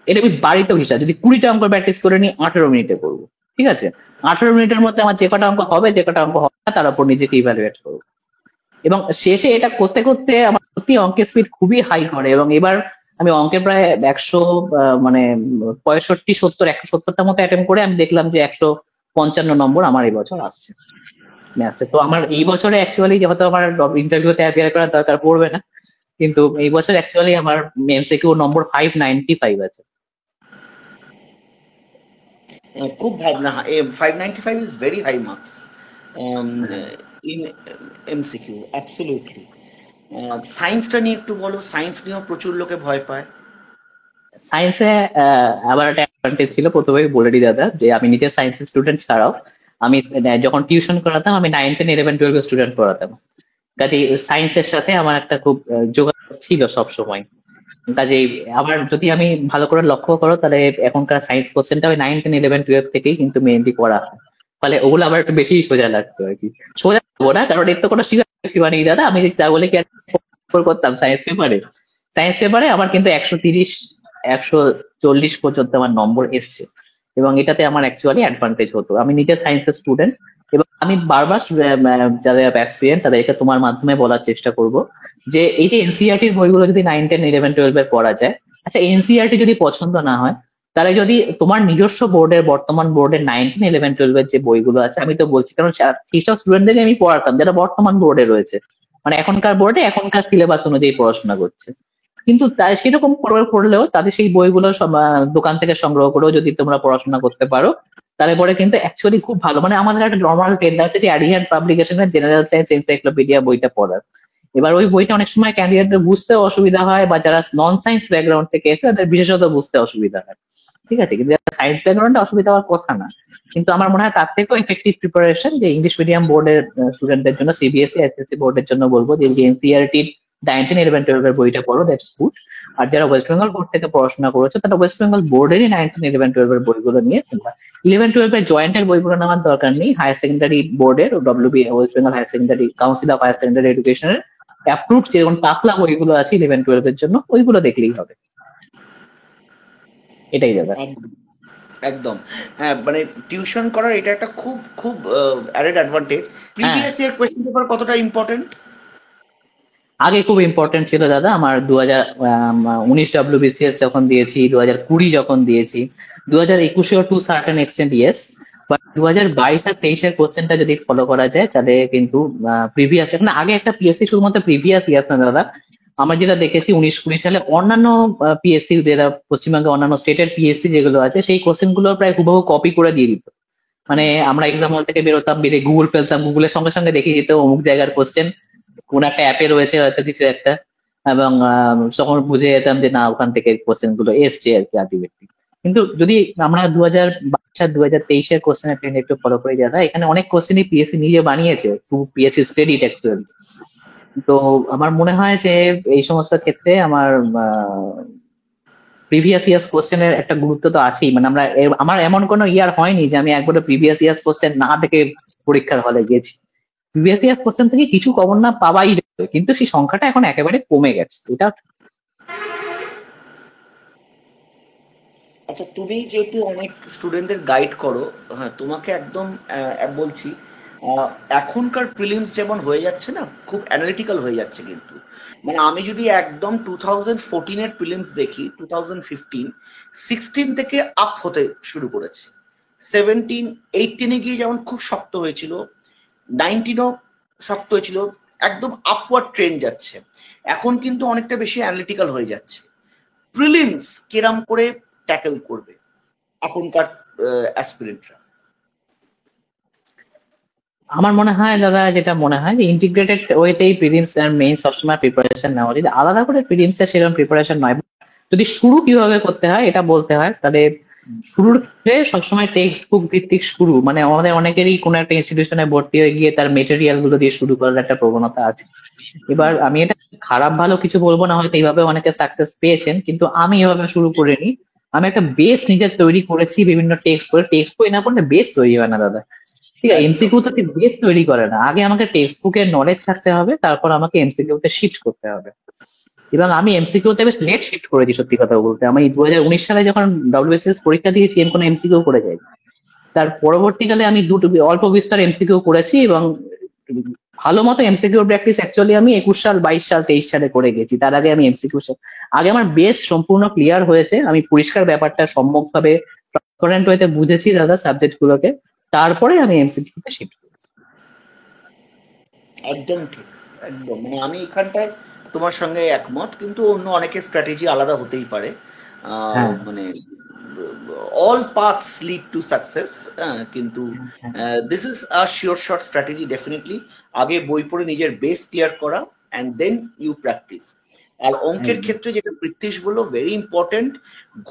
এটা আমি বাড়িতেও হিসাব, যদি 20টা অঙ্ক প্র্যাকটিস করে নিই 18 মিনিটে করবো। ঠিক আছে, 18 মিনিটের মধ্যে আমার যে কটা অঙ্ক হবে, যে কটা অঙ্ক হবে না, তার উপর নিজেকে ইভ্যালুয়েট করবো। এবং শেষে এটা করতে করতে আমার সত্যি অঙ্কের স্পিড খুবই হাই করে। এবং এবার আমি অঙ্কে প্রায় 100 মানে 65, 70, 170টার মতো অ্যাটেম্প করে আমি দেখলাম যে 155 নম্বর আমার এই বছর আসছে ম্যাথসে। তো আমার এই বছরে অ্যাকচুয়ালি, যেহেতু আমার ইন্টারভিউতে অ্যাপিয়ার করার দরকার পড়বে না, কিন্তু এই বছর অ্যাকচুয়ালি আমার এমসিকিউ নম্বর 595 আছে। খুব ভাবনা, 595 is very high marks in MCQ, absolutely. সায়েন্সটা নিয়ে একটু বলো, সায়েন্স নিয়েও প্রচুর লোকে ভয় পায়। সায়েন্সে আবার একটা অ্যাডভান্টেজ ছিল, প্রথমেই বলে দিই দাদা, যে আমি নিজে সায়েন্সের স্টুডেন্ট ছাড়াও আমি যখন টিউশন করাতাম, আমি 9, 10, 11, 12 স্টুডেন্ট পড়াতাম। কাজে সায়েন্সের সাথে আমার একটা খুব যোগাযোগ ছিল সব সময়। কাজে আবার যদি আমি ভালো করে লক্ষ্য করো, তাহলে এখনকার সায়েন্স কোশ্চেনটা ওই 9, 10, 11, 12 থেকেই কিন্তু মেনলি করা হয়। ফলে ওগুলো আবার একটু বেশি সোজা লাগতো আর কি। সোজা লাগবো না, কারণ এর তো কোনো সীমা নেই দাদা। আমি যা বলে কি আর করতাম সায়েন্স পেপারে আমার কিন্তু 130, 140 পর্যন্ত আমার নম্বর এসছে। এবং এটাতে আমার অ্যাকচুয়ালি অ্যাডভান্টেজ হতো, আমি নিজে সায়েন্সের স্টুডেন্ট। এবং আমি বারবার যাদের এক্সপিরিয়েন্স তাদেরকে তোমার মাধ্যমে বলার চেষ্টা করব, যে এই যে এনসিইআরটির বইগুলো যদি 9, 10, 11, 12 এর পড়া যায়, আচ্ছা এনসিইআরটি যদি পছন্দ না হয়, তাহলে যদি তোমার নিজস্ব বোর্ডের, বর্তমান বোর্ডের 9, 10, 11, 12 এর যে বইগুলো আছে, আমি তো বলছি কারণ সেইসব স্টুডেন্টদের আমি পড়াতাম যারা বর্তমান বোর্ডে রয়েছে, মানে এখনকার বোর্ডে এখনকার সিলেবাস অনুযায়ী পড়াশোনা করছে। কিন্তু সেরকম করলেও তাদের সেই বইগুলো দোকান থেকে সংগ্রহ করেও যদি তোমরা পড়াশোনা করতে পারো, তাহলে পরে কিন্তু অ্যাকচুয়ালি খুব ভালো। মানে আমাদের একটা নর্মাল ট্রেন্ড আছে যে অ্যারিহান্ট পাবলিকেশনের জেনারেল সায়েন্স এনসাইক্লোপিডিয়া বইটা পড়ার। এবার ওই বইটা অনেক সময় ক্যান্ডিডেটদের বুঝতে অসুবিধা হয়, বা যারা নন সায়েন্স ব্যাকগ্রাউন্ড থেকে এসে তাদের বিশেষত বুঝতে অসুবিধা হয়। ঠিক আছে, কিন্তু সায়েন্স ব্যাকগ্রাউন্ডে অসুবিধা হওয়ার কথা না। কিন্তু আমার মনে হয় তার থেকেও এফেক্টিভ প্রিপারেশন যে ইংলিশ মিডিয়াম বোর্ডের স্টুডেন্টদের জন্য, সিবিএসই, এসএসসি বোর্ডের জন্য বলবো যে এনসিইআরটি 9, 10, 11, 12 এর বইটা পড়ো, দ্যাটস গুড। আর যারা ওয়েস্ট বেঙ্গল বোর্ড থেকে পড়াশোনা করেছে, তারা ওয়েস্ট বেঙ্গল বোর্ডেরই 9, 10, 11, 12 এর বইগুলো নিয়ে তোমরা 11, 12 এর জয়েন্টের বইগুলো নেওয়ার দরকার নেই। হায়ার সেকেন্ডারি বোর্ডের WB, West Bengal higher secondary council of higher secondary এডুকেশনের অ্যাপ্রুভ যেমন পাতলা বইগুলো আছে 11, 12 এর জন্য, ওইগুলো দেখলেই হবে। এটাই ব্যাপার। একদম, একদম। হ্যাঁ, মানে টিউশন করার এটা একটা খুব খুব অ্যাডেড অ্যাডভান্টেজ। হ্যাঁ, প্রিভিয়াস ইয়ার কোয়েশ্চেন পেপার কতটা ইম্পর্টেন্ট? আগে খুব ইম্পর্টেন্ট ছিল দাদা। আমার 2019 ডব্লিউবিসিএস যখন দিয়েছি, 2020 যখন দিয়েছি, 2021-এও to certain extent yes, but 2022 আর 23-এর কোশ্চেনটা যদি ফলো করা যায়, তাহলে কিন্তু প্রিভিয়াস, এখন আগে একটা পিএসসি শুধুমাত্র প্রিভিয়াস ইয়ার না দাদা, আমরা যেটা দেখেছি 19-20 সালে অন্যান্য পিএসসি, যেটা পশ্চিমবঙ্গে অন্যান্য স্টেটের পিএসসি যেগুলো আছে, সেই কোশ্চেন গুলো প্রায় হুবহু কপি করে দিয়ে দিত। মানে আমরা এক্সাম হল থেকে বেরোতাম, বেরিয়ে গুগল ফেলতাম, গুগলের সঙ্গে সঙ্গে দেখিয়ে দিত অমুক জায়গার কোশ্চেন কোন একটা অ্যাপে রয়েছে হয়তো কিছু একটা। এবং তখন বুঝে যেতাম যে না, ওখান থেকে কোশ্চেন গুলো এসছে আর কি আলটিমেটলি। কিন্তু যদি আমরা 2022 আর 2023-এর কোশ্চেনের ট্রেন্ড একটু ফলো করে যাই, এখানে অনেক কোশ্চেনই পিএসসি নিজে বানিয়েছে, টু পিএসসি ক্রেডিট অ্যাকচুয়ালি। তো আমার মনে হয় যে এই সমস্ত ক্ষেত্রে আমার প্রিভিয়াস ইয়ার্স কোশ্চেনের একটা গুরুত্ব তো আছেই। মানে আমার এমন কোনো ইয়ার হয়নি যে আমি একবারে প্রিভিয়াস ইয়ার্স কোশ্চেন না দেখে পরীক্ষার হলে গেছি। প্রিভিয়াস ইয়ার্স কোশ্চেন থেকে কিছু কমন না পাওয়াই যাবে, কিন্তু সেই সংখ্যাটা এখন একেবারে কমে গেছে, এটা। আচ্ছা, তুমি যেহেতু অনেক স্টুডেন্টদের গাইড করো, হ্যাঁ, তোমাকে একদম বলছি, আহ, এখনকার প্রিলিমস যেমন হয়ে যাচ্ছে না, খুব অ্যানালিটিক্যাল হয়ে যাচ্ছে কিন্তু। মানে আমি যদি একদম 2014-এর প্রিলিমস দেখি, 2015, 16 থেকে আপ হতে শুরু করেছে। 17, 18-এ গিয়ে যেমন খুব শক্ত হয়েছিল, 19-ও শক্ত হয়েছিল, একদম আপওয়ার্ড ট্রেন্ড যাচ্ছে। এখন কিন্তু অনেকটা বেশি অ্যানালিটিক্যাল হয়ে যাচ্ছে। প্রিলিমস কিরম করে ট্যাকেল করবে এখনকার অ্যাসপিরেন্টরা? আমার মনে হয় দাদা, যেটা মনে হয় যে ইন্টিগ্রেটেড ওয়েতেই প্রিলিমস আর মেইন সবসময় প্রিপারেশন নেওয়া উচিত, আলাদা করে প্রিলিমস এর সেরকম প্রিপারেশন নয়। যদি শুরু কিভাবে করতে হয় এটা বলতে হয়, তাহলে শুরুর ক্ষেত্রে সবসময় টেক্সট বুক ভিত্তিক শুরু, মানে আমাদের অনেকেরই কোনো একটা ইনস্টিটিউশনে ভর্তি হয়ে গিয়ে তার মেটেরিয়াল গুলো দিয়ে শুরু করার একটা প্রবণতা আছে। এবার আমি এটা খারাপ ভালো কিছু বলবো না, হয়তো এইভাবে অনেকে সাকসেস পেয়েছেন, কিন্তু আমি এভাবে শুরু করিনি। আমি একটা বেস নিজের তৈরি করেছি বিভিন্ন টেক্সট করে। টেক্সট বই না পড়লে বেস তৈরি হয় না দাদা। ঠিক আছে, একদম। এমসিকিউ তো বেস তৈরি করে না, আগে আমাকে টেক্সট বুকের নলেজ থাকতে হবে, তারপর আমাকে এমসিকিউ তে শিফট করতে হবে। এবং আমি এমসিকিউ তে বেশ লেট শিফট করেছি সত্যি কথা বলতে। আমি 2019 সালে যখন ডব্লিউবিসিএস পরীক্ষা দিয়েছি আমি কোনো এমসিকিউ করে যাই, তার পরবর্তীকালে আমি দুটো অল্প বিস্তর এমসিকিউ করেছি, এবং ভালো মতো এমসিকিউ প্র্যাকটিস অ্যাকচুয়ালি আমি 21 সাল 22 সাল 23 সালে করে গেছি। তার আগে আমি এমসিকিউ আগে আমার বেস সম্পূর্ণ ক্লিয়ার হয়েছে, আমি পরিষ্কার ব্যাপারটা সম্যকভাবে ট্রান্সপারেন্ট ওয়েতে বুঝেছি দাদা সাবজেক্ট গুলোকে, তারপরে আমি এমসিকিউ তে শিফট করেছি। একদম ঠিক। একদম, মানে আমি এখানটায় তোমার সঙ্গে একমত, কিন্তু অন্য অনেকের স্ট্র্যাটেজি আলাদা হতেই পারে। হ্যাঁ, মানে all paths lead to success, কিন্তু হ্যাঁ, this is a sure short strategy definitely. আগে বই পড়ে নিজের বেস ক্লিয়ার করা, অ্যান্ড দেন ইউ প্র্যাকটিস। আর অঙ্কের একদম। ক্ষেত্রে যেটা পৃথ্বীশ বললো, ভেরি ইম্পর্টেন্ট,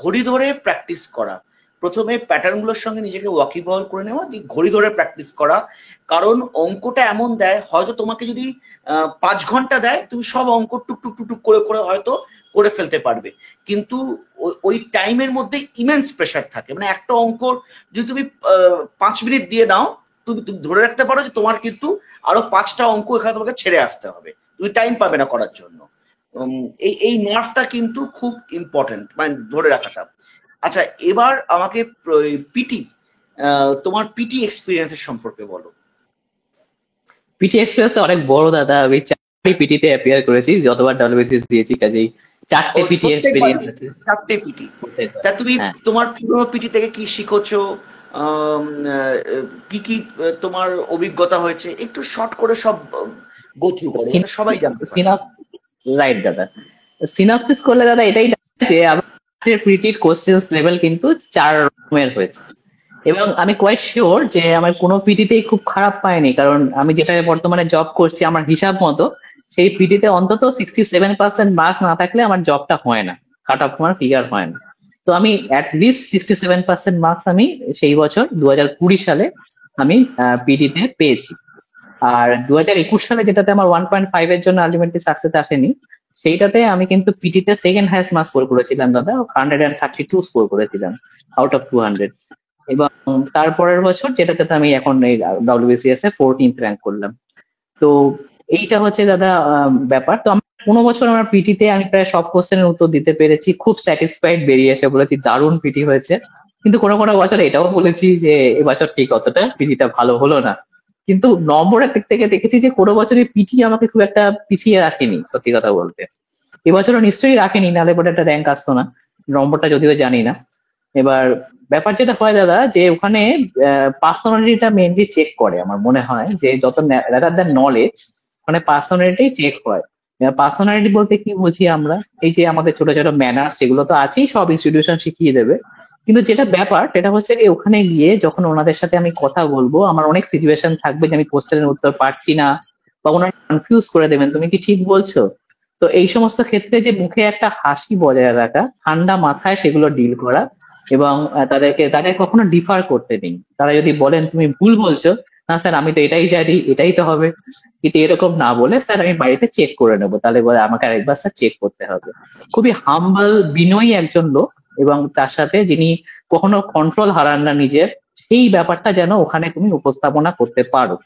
ঘড়ি ধরে প্র্যাকটিস করা। প্রথমে প্যাটার্নগুলোর সঙ্গে নিজেকে ওয়াকিবহল করে নেওয়া, দিয়ে ঘড়ি ধরে প্র্যাকটিস করা। কারণ অঙ্কটা এমন দেয়, হয়তো তোমাকে যদি 5 ঘন্টা দেয়, তুমি সব অঙ্ক টুক টুক টুক টুক করে করে হয়তো করে ফেলতে পারবে, কিন্তু ওই টাইমের মধ্যে ইমেন্স প্রেশার থাকে। মানে একটা অঙ্ক যদি তুমি 5 মিনিট দিয়ে নাও, তুমি তুমি ধরে রাখতে পারো যে তোমার কিন্তু আরো 5টা অঙ্ক এখানে তোমাকে ছেড়ে আসতে হবে, তুমি টাইম পাবে না করার জন্য। এই এই নার্ভটা কিন্তু খুব ইম্পর্টেন্ট, মানে ধরে রাখাটা। আচ্ছা, এবার আমাকে পিটি, তোমার পিটি এক্সপিরিয়েন্সের সম্পর্কে বলো। পিটি এক্সপ্রেস অনেক বড় দাদা, আমি 4টি পিটিতে অ্যাপিয়ার করেছি, যতবার ডব্লিউবিসিএস দিয়েছি, কাজেই 4টে ওর পিটি প্রত্যেকবারই এক্সপিরিয়েন্স আছে। 4টে পিটি। প্রত্যেকবার। তা তুমি হ্যাঁ, তোমার পুরোনো পিটি থেকে কি শিখেছো? আম, কি কি তোমার অভিজ্ঞতা হয়েছে, একটু শর্ট করে সব গো থ্রু করো, যাতে সবাই জানতে পারে। রাইট দাদা। সিনপসিস করলে দাদা এটাই দেখা যে আমাদের প্রিটির কোশ্চেন্স লেভেল কিন্তু 4 রকমের হয়েছে। এবং আমি কোয়াইট শিওর যে আমার কোনো পিটিতেই খুব খারাপ পাইনি, কারণ আমি যেটা বর্তমানে জব করছি আমার হিসাব মতো সেই পিটিতে অন্তত 67% মার্কস না থাকলে আমার জবটা হয় না, কাট অফ আমার ক্লিয়ার হয় না। তো আমি লিস্ট 67% মার্কস আমি সেই বছর 2020 সালে আমি পিটিতে পেয়েছি। আর 2021 সালে যেটাতে আমার 1.5 এর জন্য আলটিমেটলি সাকসেস আসেনি, সেইটাতে আমি কিন্তু পিটিতে সেকেন্ড হাইয়েস্ট মার্ক স্কোর করেছিলাম দাদা, 132 স্কোর করেছিলাম আউট অফ 200। এবং তারপরের বছর যেটাতে আমি এখন এই ডব্লিউবিসিএস এ 14th র্যাঙ্ক করলাম। তো এইটা হচ্ছে দাদা ব্যাপার। তো আমার কোনো বছর আমার পিটিতে আমি প্রায় সব কোশ্চেনের উত্তর দিতে পেরেছি, খুব স্যাটিসফাইড বেরিয়ে এসে বলেছি দারুণ পিটি হয়েছে। কিন্তু কোনো কোনো বছর এটাও বলেছি যে এবছর ঠিক অতটা পিটিটা ভালো হলো না। কিন্তু নম্বরের দিক থেকে দেখেছি যে কোনো বছরই পিটি আমাকে খুব একটা পিছিয়ে রাখেনি সত্যি কথা বলতে। এবছরও নিশ্চয়ই রাখেনি, নাহলে পরে একটা র্যাঙ্ক আসতো না। নম্বরটা যদিও জানি না। এবার ব্যাপার যেটা হয় দাদা, যে ওখানে পার্সোনালিটিটা মেনলি চেক করে, আমার মনে হয় যে যত রাদার দ্যান নলেজ, মানে পার্সোনালিটি চেক হয়। পার্সোনালিটি বলতে কি বুঝি আমরা, এই যে আমাদের ছোট ছোট ম্যানার্স সেগুলো তো আছেই, সব ইনস্টিটিউশন শিখিয়ে দেবে। কিন্তু যেটা ব্যাপার সেটা হচ্ছে কি, ওখানে গিয়ে যখন ওনাদের সাথে আমি কথা বলবো, আমার অনেক সিচুয়েশন থাকবে যে আমি কোশ্চেনের উত্তর পারছি না, বা ওনারা কনফিউজ করে দেবেন তুমি কি ঠিক বলছো। তো এই সমস্ত ক্ষেত্রে যে মুখে একটা হাসি বজায় রাখা, ঠান্ডা মাথায় সেগুলো ডিল করা, এবং তাদের কখনো ডিফার করতে নেই। তারা যদি বলেন তুমি ভুল বলছো, না স্যার আমি তো এটাই জানি, এটাই তো হবে, কিন্তু এরকম না বলে স্যার আমি বাড়িতে চেক করে নেবো, তাহলে বলে আমাকে আরেকবার স্যার চেক করতে হবে। খুবই হাম্বল বিনয়ী একজন লোক, এবং তার সাথে যিনি কখনো কন্ট্রোল হারান না নিজের, সেই ব্যাপারটা যেন ওখানে তুমি উপস্থাপনা করতে পারো।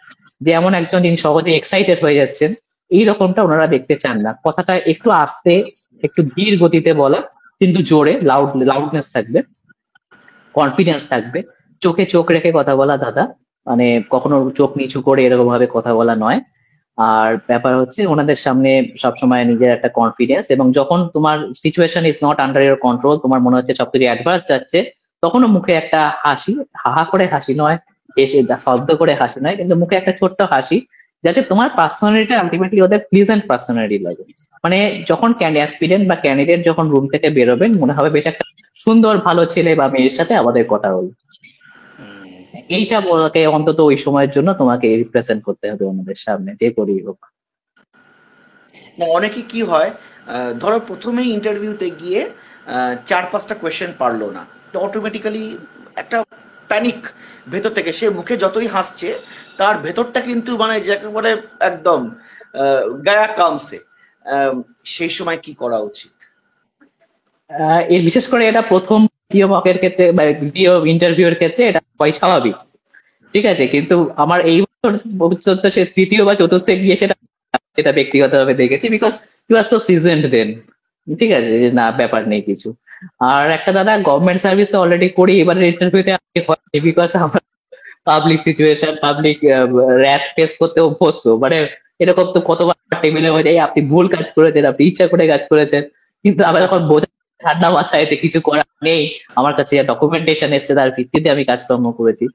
যেমন একজন যিনি সহজে এক্সাইটেড হয়ে যাচ্ছেন, এই রকমটা ওনারা দেখতে চান না। কথাটা একটু আস্তে, একটু ধীর গতিতে বলা, কিন্তু জোরে লাউডনেস থাকবে, কনফিডেন্স থাকবে, চোখে চোখ রেখে কথা বলা দাদা, মানে কখনো চোখ নিচু করে এরকম ভাবে কথা বলা নয়। আর ব্যাপার হচ্ছে ওনাদের সামনে সবসময় নিজের একটা কনফিডেন্স, এবং যখন তোমার situation is not under your control, তোমার মনে হচ্ছে সবকিছু অ্যাডভান্স যাচ্ছে, তখনও মুখে একটা হাসি, হাহা করে হাসি নয়, এসে শব্দ করে হাসি নয়, কিন্তু মুখে একটা ছোট্ট হাসি, যাতে তোমার পার্সোনালিটি আলটিমেটলি ওদের প্লিজেন্ট পার্সোনালিটি লাগে। মানে যখন অ্যাসপিরেন্ট বা ক্যান্ডিডেট যখন রুম থেকে বেরোবেন, মনে হবে বেশ একটা সুন্দর ভালো ছেলে বা মেয়ের সাথে আমাদের কথা হলো। এইটা বলাকে অন্তত ওই সময়ের জন্য তোমাকে রিপ্রেজেন্ট করতে হবে অন্যদের সামনে, যে করেই হোক। না, অনেকে কি হয়, ধরো প্রথমেই ইন্টারভিউতে গিয়ে 4-5টা কোয়েশ্চেন পারলো না, তো অটোমেটিক্যালি একটা প্যানিক ভেতর থেকে, সে মুখে যতই হাসছে তার ভেতরটা কিন্তু মানে যাকে বলে একদম গায়া কামছে। আহ, সেই সময় কি করা উচিত? এর বিশেষ করে এটা প্রথম দ্বিতীয় মকের ক্ষেত্রে বা দ্বিতীয় ইন্টারভিউর ক্ষেত্রে এটা খুবই স্বাভাবিক, ঠিক আছে। কিন্তু আমার এই বছর ভবিষ্যৎ সে তৃতীয় বা চতুর্থে গিয়ে সেটা সেটা ব্যক্তিগতভাবে দেখেছি, বিকজ ইউ আর সো সিজেন্ড দেন, ঠিক আছে, যে না ব্যাপার নেই কিছু। আর একটা দাদা গভর্নমেন্ট সার্ভিস তো অলরেডি করি, এবারে ইন্টারভিউতে বিকজ আমার public situation, public rap face করতে অভ্যস্ত, মানে এরকম তো কতবার টেবিলে হয়ে যায় আপনি ভুল কাজ করেছেন, আপনি ইচ্ছা করে কাজ করেছেন, কিন্তু আবার যখন বোঝা ঠান্ডা মাথায় এতে কিছু করার নেই, আমার কাছে ডকুমেন্টেশন এসছে তার ভিত্তিতে আমি কাজকর্ম করেছি।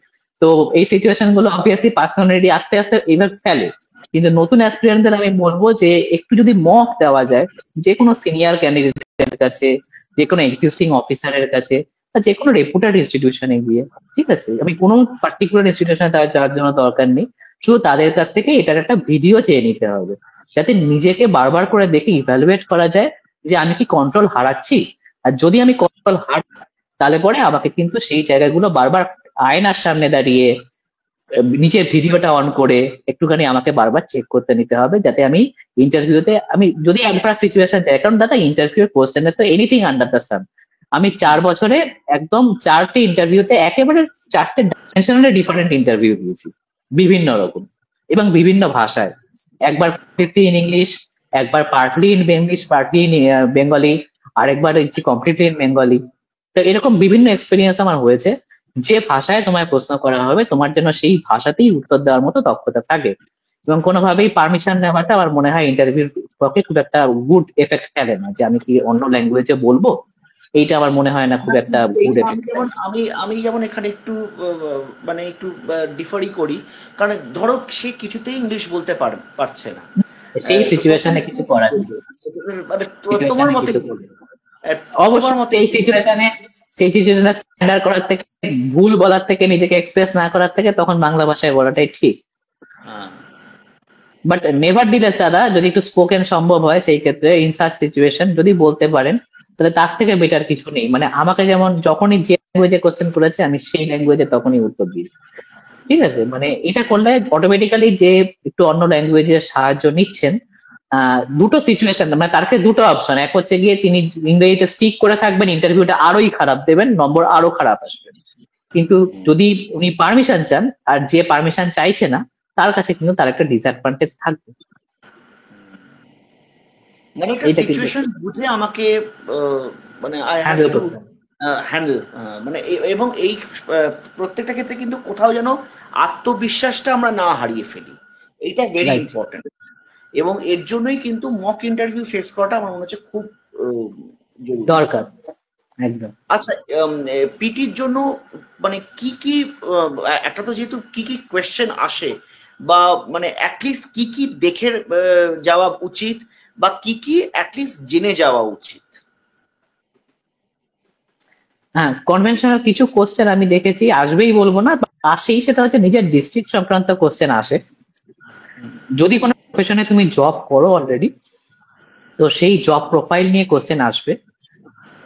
তো এই সিচুয়েশন গুলো অবভিয়াসলি পার্সোনালিটি আস্তে আস্তে এভাবে ফেলে। কিন্তু নতুন অ্যাসপিরেন্টদের আমি বলবো যে একটু যদি মক দেওয়া যায় যে কোনো সিনিয়র ক্যান্ডিডেটের কাছে, যে কোনো এক্সিস্টিং অফিসারের কাছে, বা যে কোনো রেপুটেড ইনস্টিটিউশনে গিয়ে, ঠিক আছে, আমি কোনো পার্টিকুলার ইনস্টিটিউশনে যাওয়ার জন্য দরকার নেই, শুধু তাদের কাছ থেকে এটার একটা ভিডিও চেয়ে নিতে হবে, যাতে নিজেকে বারবার করে দেখে ইভ্যালুয়েট করা যায় যে আমি কি কন্ট্রোল হারাচ্ছি। আর যদি আমি কন্ট্রোল তাহলে পরে আমাকে কিন্তু সেই জায়গাগুলো বারবার আয়নার সামনে দাঁড়িয়ে নিজের ভিডিওটা অন করে একটুখানি আমাকে বারবার চেক করতে নিতে হবে, যাতে আমি ইন্টারভিউতে আমি যদি অ্যাডভার্স সিচুয়েশন যায়, কারণ দাদা ইন্টারভিউ কোশ্চেনে তো এনিথিং আন্ডার দ্য সান। আমি 4 বছরে একদম 4টে ইন্টারভিউতে একেবারে 4টে ডাইমেনশনালি ডিফারেন্ট ইন্টারভিউ দিয়েছি, বিভিন্ন রকম এবং বিভিন্ন ভাষায়। একবার কমপ্লিটলি ইন ইংলিশ, একবার partly in English, partly in Bengali, আরেকবার হচ্ছে কমপ্লিটলি ইন বেঙ্গলি। তো এরকম বিভিন্ন এক্সপিরিয়েন্স আমার হয়েছে। যে ভাষায় তোমায় প্রশ্ন করা হবে তোমার জন্য সেই ভাষাতেই উত্তর দেওয়ার মতো দক্ষতা থাকে, এবং কোনোভাবেই পারমিশন নেওয়াটা আমার মনে হয় ইন্টারভিউর পক্ষে খুব একটা গুড এফেক্ট ফেলে না, যে আমি কি অন্য ল্যাঙ্গুয়েজে বলবো, এইটা আমার মনে হয় না খুব না, একটা কিন্তু গুড এইটা আমি এফেক্ট যেমন ফেলে। আমি আমি যেমন এখানে একটু মানে একটু ডিফারই করি, কারণ ধরো সে কিছুতেই ইংলিশ বলতে পারছে না। সেই তো তখন সিচুয়েশনে কিছু করার নেই, মানে তোমার সিচুয়েশনে মতে কিছু কি? করার নেই। আহ, তোমার অবশ্যই মতে সেই কি? সিচুয়েশনে, সেই সিচুয়েশনে স্ট্যান্ডার্ড করার থেকে, ভুল বলার থেকে, নিজেকে এক্সপ্রেস না করার থেকে তখন বাংলা ভাষায় বলাটাই ঠিক। হ্যাঁ, বাট নেভার ডিলেস দাদা, যদি একটু স্পোকেন সম্ভব হয় সেই ক্ষেত্রে ইন সাচ সিচুয়েশন যদি বলতে পারেন, তাহলে তার থেকে বেটার কিছু নেই। মানে আমাকে যেমন যখনই যে ল্যাঙ্গুয়েজে কোশ্চেন করেছে আমি সেই ল্যাঙ্গুয়েজে তখনই উত্তর দিই, ঠিক আছে। মানে এটা করলে অটোমেটিক্যালি যে একটু অন্য ল্যাঙ্গুয়েজের সাহায্য নিচ্ছেন, দুটো সিচুয়েশন, মানে তার কাছে দুটো অপশন, এক হচ্ছে গিয়ে তিনি ইংরেজিতে স্টিক করে থাকবেন, ইন্টারভিউটা আরোই খারাপ দেবেন, নম্বর আরো খারাপ আসবে। কিন্তু যদি উনি পারমিশন চান, আর যে পারমিশন চাইছে না তার কাছে কিন্তু তার একটা ডিসঅ্যাডভান্টেজ থাকবে। মানে একটা এইটা কিন্তু সিচুয়েশন বুঝে আমাকে মানে আই হ্যাভ হ্যান্ডেল টু করতে হবে। হ্যান্ডেল, মানে এবং এই প্রত্যেকটা ক্ষেত্রে কিন্তু কোথাও যেন আত্মবিশ্বাসটা আমরা না হারিয়ে ফেলি, এইটা ভেরি রাইট, ইম্পর্টেন্ট। এবং এর জন্যই কিন্তু মক ইন্টারভিউ ফেস করাটা আমার মনে হচ্ছে খুব আহ, জরুরি। দরকার, একদম। আচ্ছা, পিটির জন্য মানে কি কি একটা তো যেহেতু কি কি কোয়েশ্চেন আসে, বা মানে অ্যাটলিস্ট কি কি দেখে যাওয়া উচিত, বা কি কি অ্যাটলিস্ট জেনে যাওয়া উচিত? হ্যাঁ, কনভেনশনাল কিছু কোশ্চেন আমি দেখেছি, আসবেই বলবো না, but আসেই, সেটা হচ্ছে নিজের ডিস্ট্রিক্ট সংক্রান্ত কোশ্চেন আসে। যদি কোনো প্রফেশনে তুমি জব করো অলরেডি, তো সেই জব প্রোফাইল নিয়ে কোশ্চেন আসবে।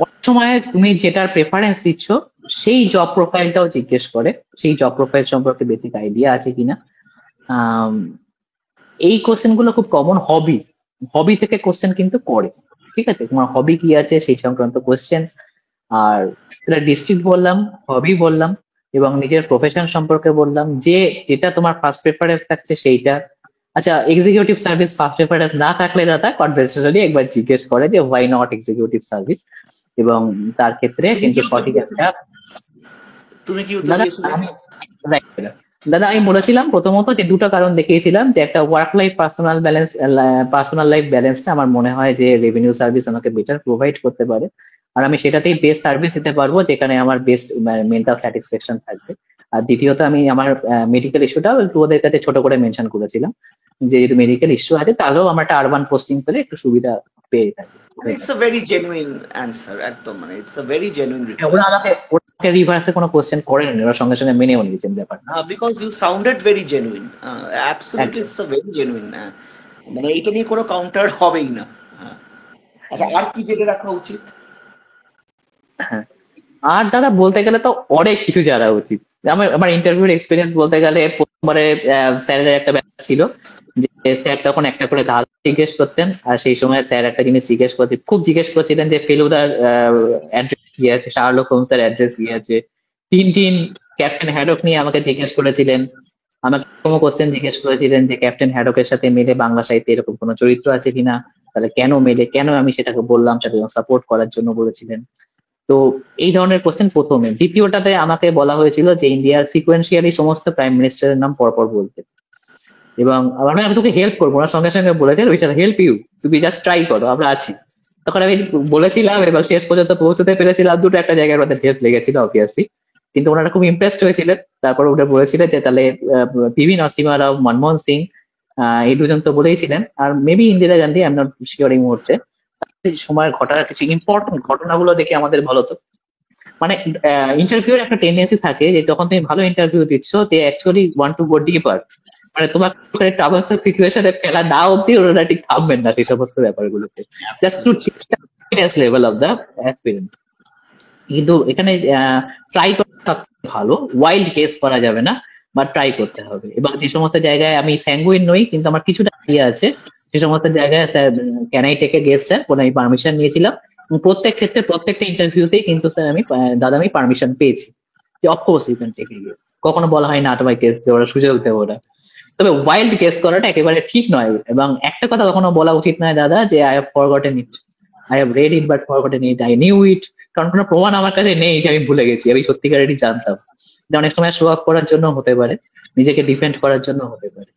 অনেক সময় তুমি যেটার প্রেফারেন্স দিচ্ছ সেই জব প্রোফাইলটাও জিজ্ঞেস করে, সেই জব প্রোফাইল সম্পর্কে বেসিক আইডিয়া আছে কিনা। আম, এই কোশ্চেন গুলো খুব কমন। হবি, হবি থেকে কোশ্চেন কিন্তু করে, ঠিক আছে, তোমার হবি কি আছে সেই সংক্রান্ত কোশ্চেন। আর সেটা ডিস্ট্রিক্ট বললাম, হবি বললাম, এবং নিজের প্রফেশন সম্পর্কে বললাম, যে যেটা তোমার ফার্স্ট প্রেফারেন্স থাকছে সেইটা। আচ্ছা, এক্সিকিউটিভ সার্ভিস ফার্স্ট প্রেফারেন্স না থাকলে দাদা কনভেনশনালি একবার জিজ্ঞেস করে যে হোয়াই নট এক্সিকিউটিভ সার্ভিস, এবং তার ক্ষেত্রে তুমি কি কিন্তু উত্তর সঠিক দিয়েছিলে? একটা। তুমি কি উত্তর দাদা দিয়েছিলে? আমি, right, দাদা আমি বলেছিলাম প্রথমত যে দুটো কারণ দেখিয়েছিলাম, যে একটা work life personal balance, personal life ব্যালেন্সটা আমার মনে হয় যে রেভিনিউ সার্ভিস আমাকে বেটার প্রোভাইড করতে পারে, আর আমি সেটাতেই বেস্ট সার্ভিস দিতে পারবো যেখানে আমার বেস্ট মেন্টাল স্যাটিসফ্যাকশন থাকবে। আর দ্বিতীয়ত আমি আমার মেডিকেল ইস্যুটাও একটু ওদের কাছে ছোট করে মেনশন করেছিলাম। যেহেতু মেডিকেল ইস্যু আছে, তাহলেও আমরা একটা আরবান পোস্টিং পেলে একটু সুবিধা পেয়ে থাকি। It's a very genuine answer, একদম মানে ইটস আ ভেরি জেনুইন হ্যাঁ, রিপ্লাই। ওরা রিভার্সে কোনো কোশ্চেন করেনি, ওরা সঙ্গে সঙ্গে মেনেও নিয়েছেন ব্যাপারটা। Because you sounded very genuine, absolutely একদম। It's a very genuine. মানে এইটা নিয়ে কোনো কাউন্টার হবেই না। হ্যাঁ। আচ্ছা, আর কি জেনে রাখা উচিত? হ্যাঁ, আর দাদা বলতে গেলে তো অনেক কিছু জানা উচিত। আমার আমার ইন্টারভিউর এক্সপিরিয়েন্স বলতে গেলে, প্রথমবারে স্যারের একটা ব্যাপার ছিল যে স্যার তখন একটা করে ধাঁধা জিজ্ঞেস করতেন, আর সেই সময় স্যার একটা জিনিস জিজ্ঞেস করতেন, খুব জিজ্ঞেস করছিলেন যে ফেলুদার অ্যাড্রেস কি আছে, শার্লক হোমসের অ্যাড্রেস কি আছে, টিনটিন, ক্যাপ্টেন হ্যাডক নিয়ে আমাকে জিজ্ঞেস করেছিলেন। আমাকে কোনো কোশ্চেন জিজ্ঞেস করেছিলেন যে ক্যাপ্টেন হ্যাডকের সাথে মিলে বাংলা সাহিত্যে এরকম কোনো চরিত্র আছে কিনা, তাহলে কেন মেলে, কেন আমি সেটাকে বললাম, সেটাকে সাপোর্ট করার জন্য বলেছিলেন। তো এই ধরনের কোশ্চেন প্রথমে। দ্বিতীয়টাতে আমাকে বলা হয়েছিল যে ইন্ডিয়ার সিকোয়েন্সিয়ালি সমস্ত প্রাইম মিনিস্টারের নাম পরপর বলতে, এবং আমি তোকে হেল্প করবো, ওরা সঙ্গে সঙ্গে বলেছে উই শ্যাল হেল্প ইউ, তুমি জাস্ট ট্রাই করো, আমরা আছি। তখন আমি বলেছিলাম, এবং শেষ পর্যন্ত পৌঁছতে পেরেছিলাম। দুটো একটা জায়গায় ওদের হেল্প লেগেছিল অবভিয়াসলি, কিন্তু ওনারা খুব ইমপ্রেসড হয়েছিলেন। তারপর ওটা বলেছিলেন যে তাহলে পিভি নরসিমহা রাও, মনমোহন সিং, এই দুজন তো বলেইছিলেন, আর maybe Indira Gandhi, I am not sure এই মুহূর্তে। এই সময় ঘটা কিছু ইম্পর্টেন্ট ঘটনাগুলো দেখে আমাদের বলো তো। মানে ইন্টারভিউর একটা টেন্ডেন্সি থাকে যে যখন তুমি ভালো ইন্টারভিউ দিচ্ছ, they actually want to go deeper. মানে তোমাকে ট্রাবল সিচুয়েশনে ফেলা না অব্দি ওরা ঠিক থামবেন না সেই সমস্ত ব্যাপারগুলোতে, just to check the level of the aspirant. কিন্তু এখানে ট্রাই করা ভালো, ওয়াইল্ড গেস করা যাবে না, বা ট্রাই করতে হবে। এবং যে সমস্ত জায়গায় আমি স্যাঙ্গুইন নই কিন্তু আমার কিছুটা ইয়ে আছে, সে সমস্ত জায়গায় sir can I take a guess sir, কোন আমি পারমিশন নিয়েছিলাম। এবং প্রত্যেক ক্ষেত্রে প্রত্যেকটা ইন্টারভিউতেই কিন্তু স্যার আমি দাদা আমি পারমিশন পেয়েছি যে of course you can take a guess. কখনো বলা হয় না তোমায় গেস দেওয়ার সুযোগ দেবো না। তবে ওয়াইল্ড গেস করাটা একেবারে ঠিক নয়, এবং একটা কথা কখনো বলা উচিত নয় দাদা যে I have forgotten it, I have read it but forgotten it, I knew it. কারণ কোনো প্রমাণ আমার কাছে নেই যে আমি ভুলে গেছি, আমি সত্যিকারেরই জানতাম। এটা অনেক সময় শো অফ করার জন্য হতে পারে, নিজেকে ডিফেন্ড করার জন্য হতে পারে।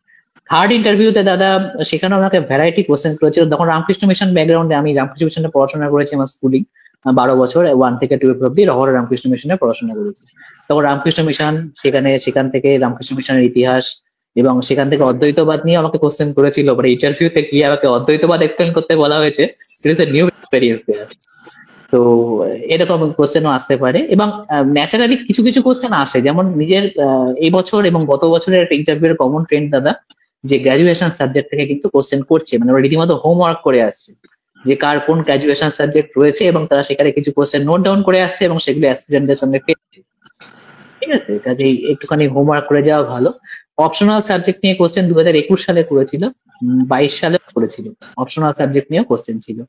থার্ড ইন্টারভিউতে দাদা, সেখানে আমাকে ভ্যারাইটি কোশ্চেন করেছিল। তখন রামকৃষ্ণ মিশন ব্যাকগ্রাউন্ডে, আমি রামকৃষ্ণ মিশনে পড়াশোনা করেছি, আমার স্কুলিং 12 বছর, 1 থেকে 12 অব্দি রহরা রামকৃষ্ণ মিশনে পড়াশোনা করেছি। তখন রামকৃষ্ণ মিশন, সেখান থেকে রামকৃষ্ণ মিশনের ইতিহাস, এবং সেখান থেকে অদ্বৈতবাদ নিয়ে আমাকে কোশ্চেন করেছিল। মানে ইন্টারভিউতে গিয়ে আমাকে অদ্বৈতবাদ এক্সপ্লেন করতে বলা হয়েছে, it is a new experience there. তো এরকম কোশ্চেনও আসতে পারে, এবং ন্যাচারালি কিছু কিছু কোশ্চেন আসে, যেমন নিজের এই বছর এবং গত বছরের একটা ইন্টারভিউর কমন ট্রেন্ড দাদা, যে গ্রাজুয়েশন সাবজেক্ট থেকে কিন্তু কোশ্চেন করছে, মানে ওরা রীতিমতো হোমওয়ার্ক করে আসছে যে কার কোন গ্রাজুয়েশন সাবজেক্ট রয়েছে, এবং তারা সেখানে কিছু কোশ্চেন নোট ডাউন করে আসছে, এবং সেগুলো অ্যাসপিরেন্টদের সঙ্গে পেয়েছে। ঠিক আছে, কাজেই একটুখানি হোমওয়ার্ক করে যাওয়া ভালো। অপশনাল সাবজেক্ট নিয়ে কোশ্চেন 2021 সালে করেছিল, 22 সালে করেছিল, অপশনাল সাবজেক্ট নিয়েও কোশ্চেন ছিল।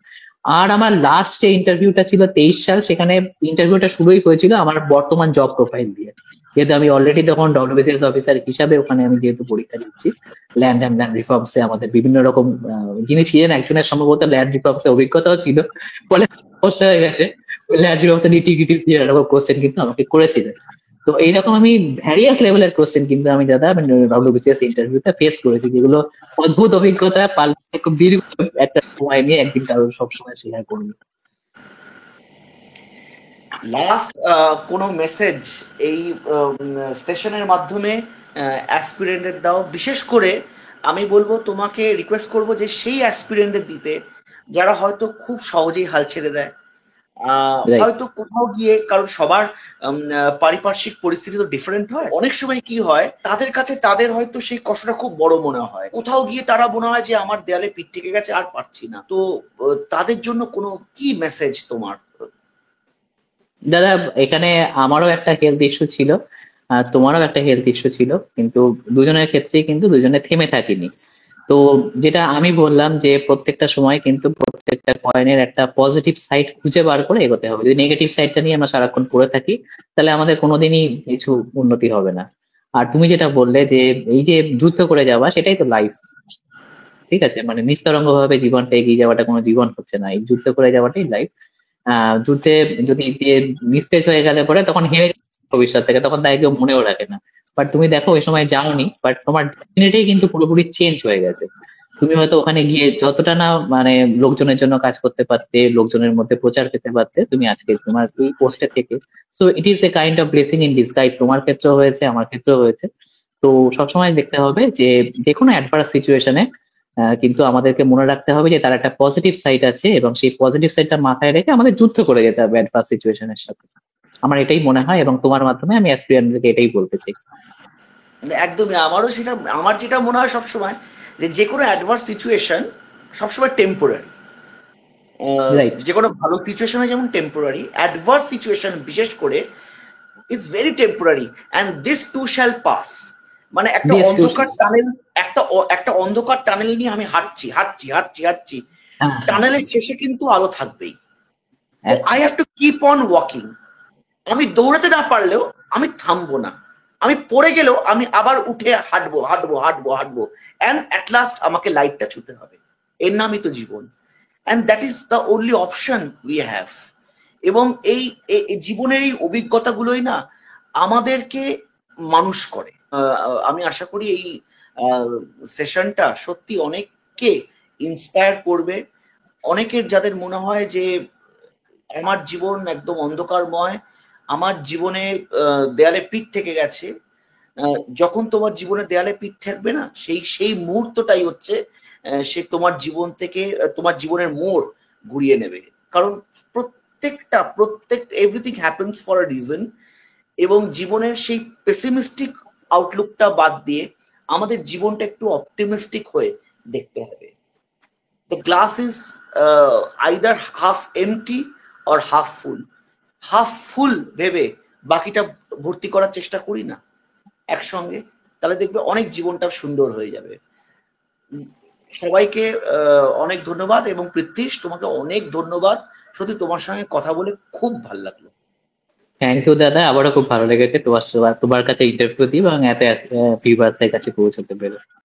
আর আমার লাস্ট যে ইন্টারভিউটা ছিল 23 সাল, সেখানে ইন্টারভিউটা শুরুই হয়েছিল আমার বর্তমান জব প্রোফাইল দিয়ে। যেহেতু আমি অলরেডি তখন ডব্লিউবিসিএস অফিসার হিসাবে ওখানে আমি যেহেতু পরীক্ষা দিচ্ছি, ল্যান্ড অ্যান্ড ল্যান্ড রিফর্মসে আমাদের বিভিন্ন রকম যিনি ছিলেন, একজনের সম্ভবত ল্যান্ড রিফর্মসে অভিজ্ঞতাও ছিল, ফলে সমস্যা হয়ে গেছে। ল্যান্ড রিফর্মসে নিটি এরকম কোশ্চেন কিন্তু আমাকে করেছিলেন। তো এইরকম আমি ভ্যারিয়াস লেভেলের কোশ্চেন কিন্তু আমি দাদা ডব্লিউবিসিএস ইন্টারভিউতে ফেস করেছি, যেগুলো অদ্ভুত অভিজ্ঞতা, পাল্টে খুব দীর্ঘ একটা সময় নিয়ে একদিন কারোর সবসময় শেয়ার করবো। লাস্ট কোনো মেসেজ এই সেশনের মাধ্যমে অ্যাসপিরেন্টদের দাও? বিশেষ করে আমি বলবো, তোমাকে রিকোয়েস্ট করব যে সেই অ্যাসপিরেন্টদের দিতে যারা হয়তো খুব সহজেই হাল ছেড়ে দেয়। রাইট। হয়তো কোথাও গিয়ে, কারণ সবার পারিপার্শ্বিক পরিস্থিতি তো ডিফারেন্ট হয়, অনেক সময় কি হয় তাদের কাছে তাদের হয়তো সেই কষ্টটা খুব বড় মনে হয়, কোথাও গিয়ে তারা মনে হয় যে আমার দেয়ালে পিঠ থেকে গেছে, আর পারছি না। তো তাদের জন্য কোনো কি মেসেজ তোমার? দাদা, এখানে আমারও একটা হেলথ ইস্যু ছিল, আর তোমারও একটা হেলথ ইস্যু ছিল, কিন্তু দুজনের ক্ষেত্রেই কিন্তু দুজনে থেমে থাকিনি। তো যেটা আমি বললাম যে প্রত্যেকটা সময় কিন্তু প্রত্যেকটা কয়েনের একটা পজিটিভ সাইড খুঁজে বার করে এগোতে হবে। যদি নেগেটিভ সাইডটা নিয়ে আমরা সারাক্ষণ পড়ে থাকি, তাহলে আমাদের কোনোদিনই কিছু উন্নতি হবে না। আর তুমি যেটা বললে যে এই যে যুদ্ধ করে যাওয়া, সেটাই তো লাইফ। ঠিক আছে, মানে নিস্তরঙ্গ ভাবে জীবনটা এগিয়ে যাওয়াটা কোনো জীবন হচ্ছে না, এই যুদ্ধ করে যাওয়াটাই লাইফ। যুদ্ধে যদি যে নিস্তেজ হয়ে গেলে পরে তখন হেরে যাবে ভবিষ্যৎ থেকে, তখন তাই কেউ মনেও রাখে না। বাট তুমি দেখো ওই সময় যাওনি, বাট তোমার ডেস্টিনিটাই কিন্তু পুরোপুরি চেঞ্জ হয়ে গেছে। তুমি হয়তো ওখানে গিয়ে যতটা না মানে লোকজনের জন্য কাজ করতে পারতে, লোকজনের মধ্যে প্রচার পেতে পারতে, তুমি আজকে তোমার এই পোস্টে থেকে। So it is a kind of blessing in disguise, তোমার ক্ষেত্রেও হয়েছে, আমার ক্ষেত্রেও হয়েছে। তো সবসময় দেখতে হবে যে যে কোনো অ্যাডভার্স সিচুয়েশনে কিন্তু আমাদেরকে মনে রাখতে হবে যে তার একটা পজিটিভ সাইড আছে, এবং সেই পজিটিভ সাইডটা মাথায় রেখে আমাদের যুদ্ধ করে যেতে হবে অ্যাডভার্স সিচুয়েশনের সাথে। আমার এটাই মনে হয়, এবং তোমার মাধ্যমে আমি অ্যাসপিরিয়েন্টদেরকে এটাই বলতে চাই। মানে একদমই আমারও সেটা, আমার যেটা মনে হয় সবসময়, যে যে কোনো অ্যাডভার্স সিচুয়েশন সবসময় টেম্পোরারি। রাইট। যে কোনো ভালো সিচুয়েশনে যেমন টেম্পোরারি, অ্যাডভার্স সিচুয়েশন বিশেষ করে is very temporary, and this too shall pass. মানে একটা দিস টু। অন্ধকার টানেল, একটা অন্ধকার টানেল নিয়ে আমি হাঁটছি হাঁটছি হাঁটছি হাঁটছি, হ্যাঁ, হ্যাঁ। টানেলের শেষে কিন্তু আলো থাকবেই। তো আই আচ্ছা। Have to keep on walking. আমি দৌড়াতে না পারলেও আমি থামবো না, আমি পড়ে গেলেও আমি আবার উঠে হাঁটবো হাঁটবো হাঁটবো হাঁটবো, অ্যান্ড অ্যাট লাস্ট আমাকে লাইটটা ছুতে হবে। এর নামই তো জীবন, and that is the only option we have. এবং এই জীবনের এই অভিজ্ঞতাগুলোই না আমাদেরকে মানুষ করে। আমি আশা করি এই সেশনটা সত্যি অনেককে ইন্সপায়ার করবে। অনেকের যাদের মনে হয় যে আমার জীবন একদম অন্ধকারময়, আমার জীবনে দেয়ালে পিঠ থেকে গেছে। যখন তোমার জীবনে দেয়ালে পিঠ থাকবে না, সেই মুহূর্তটাই হচ্ছে সে তোমার জীবন থেকে তোমার জীবনের মোড় ঘুরিয়ে নেবে। কারণ প্রত্যেক everything happens for a reason. এবং জীবনের সেই পেসিমিস্টিক আউটলুকটা বাদ দিয়ে আমাদের জীবনটা একটু অপটিমিস্টিক হয়ে দেখতে হবে। the glass is either half empty or half full. Half ফুল ভেবে বাকিটা ভর্তি করার চেষ্টা করি না একসঙ্গে, তাহলে দেখবে অনেক জীবনটা সুন্দর হয়ে যাবে। উম, সবাইকে অনেক ধন্যবাদ, এবং পৃথ্বীশ তোমাকে অনেক ধন্যবাদ। সত্যি তোমার সঙ্গে কথা বলে খুব ভালো লাগলো। থ্যাংক ইউ দাদা, আমারও খুব ভালো লেগেছে তোমার কাছে ইন্টারভিউ দিয়ে এবং এত ভিউয়ার্সদের কাছে পৌঁছতে পেরে।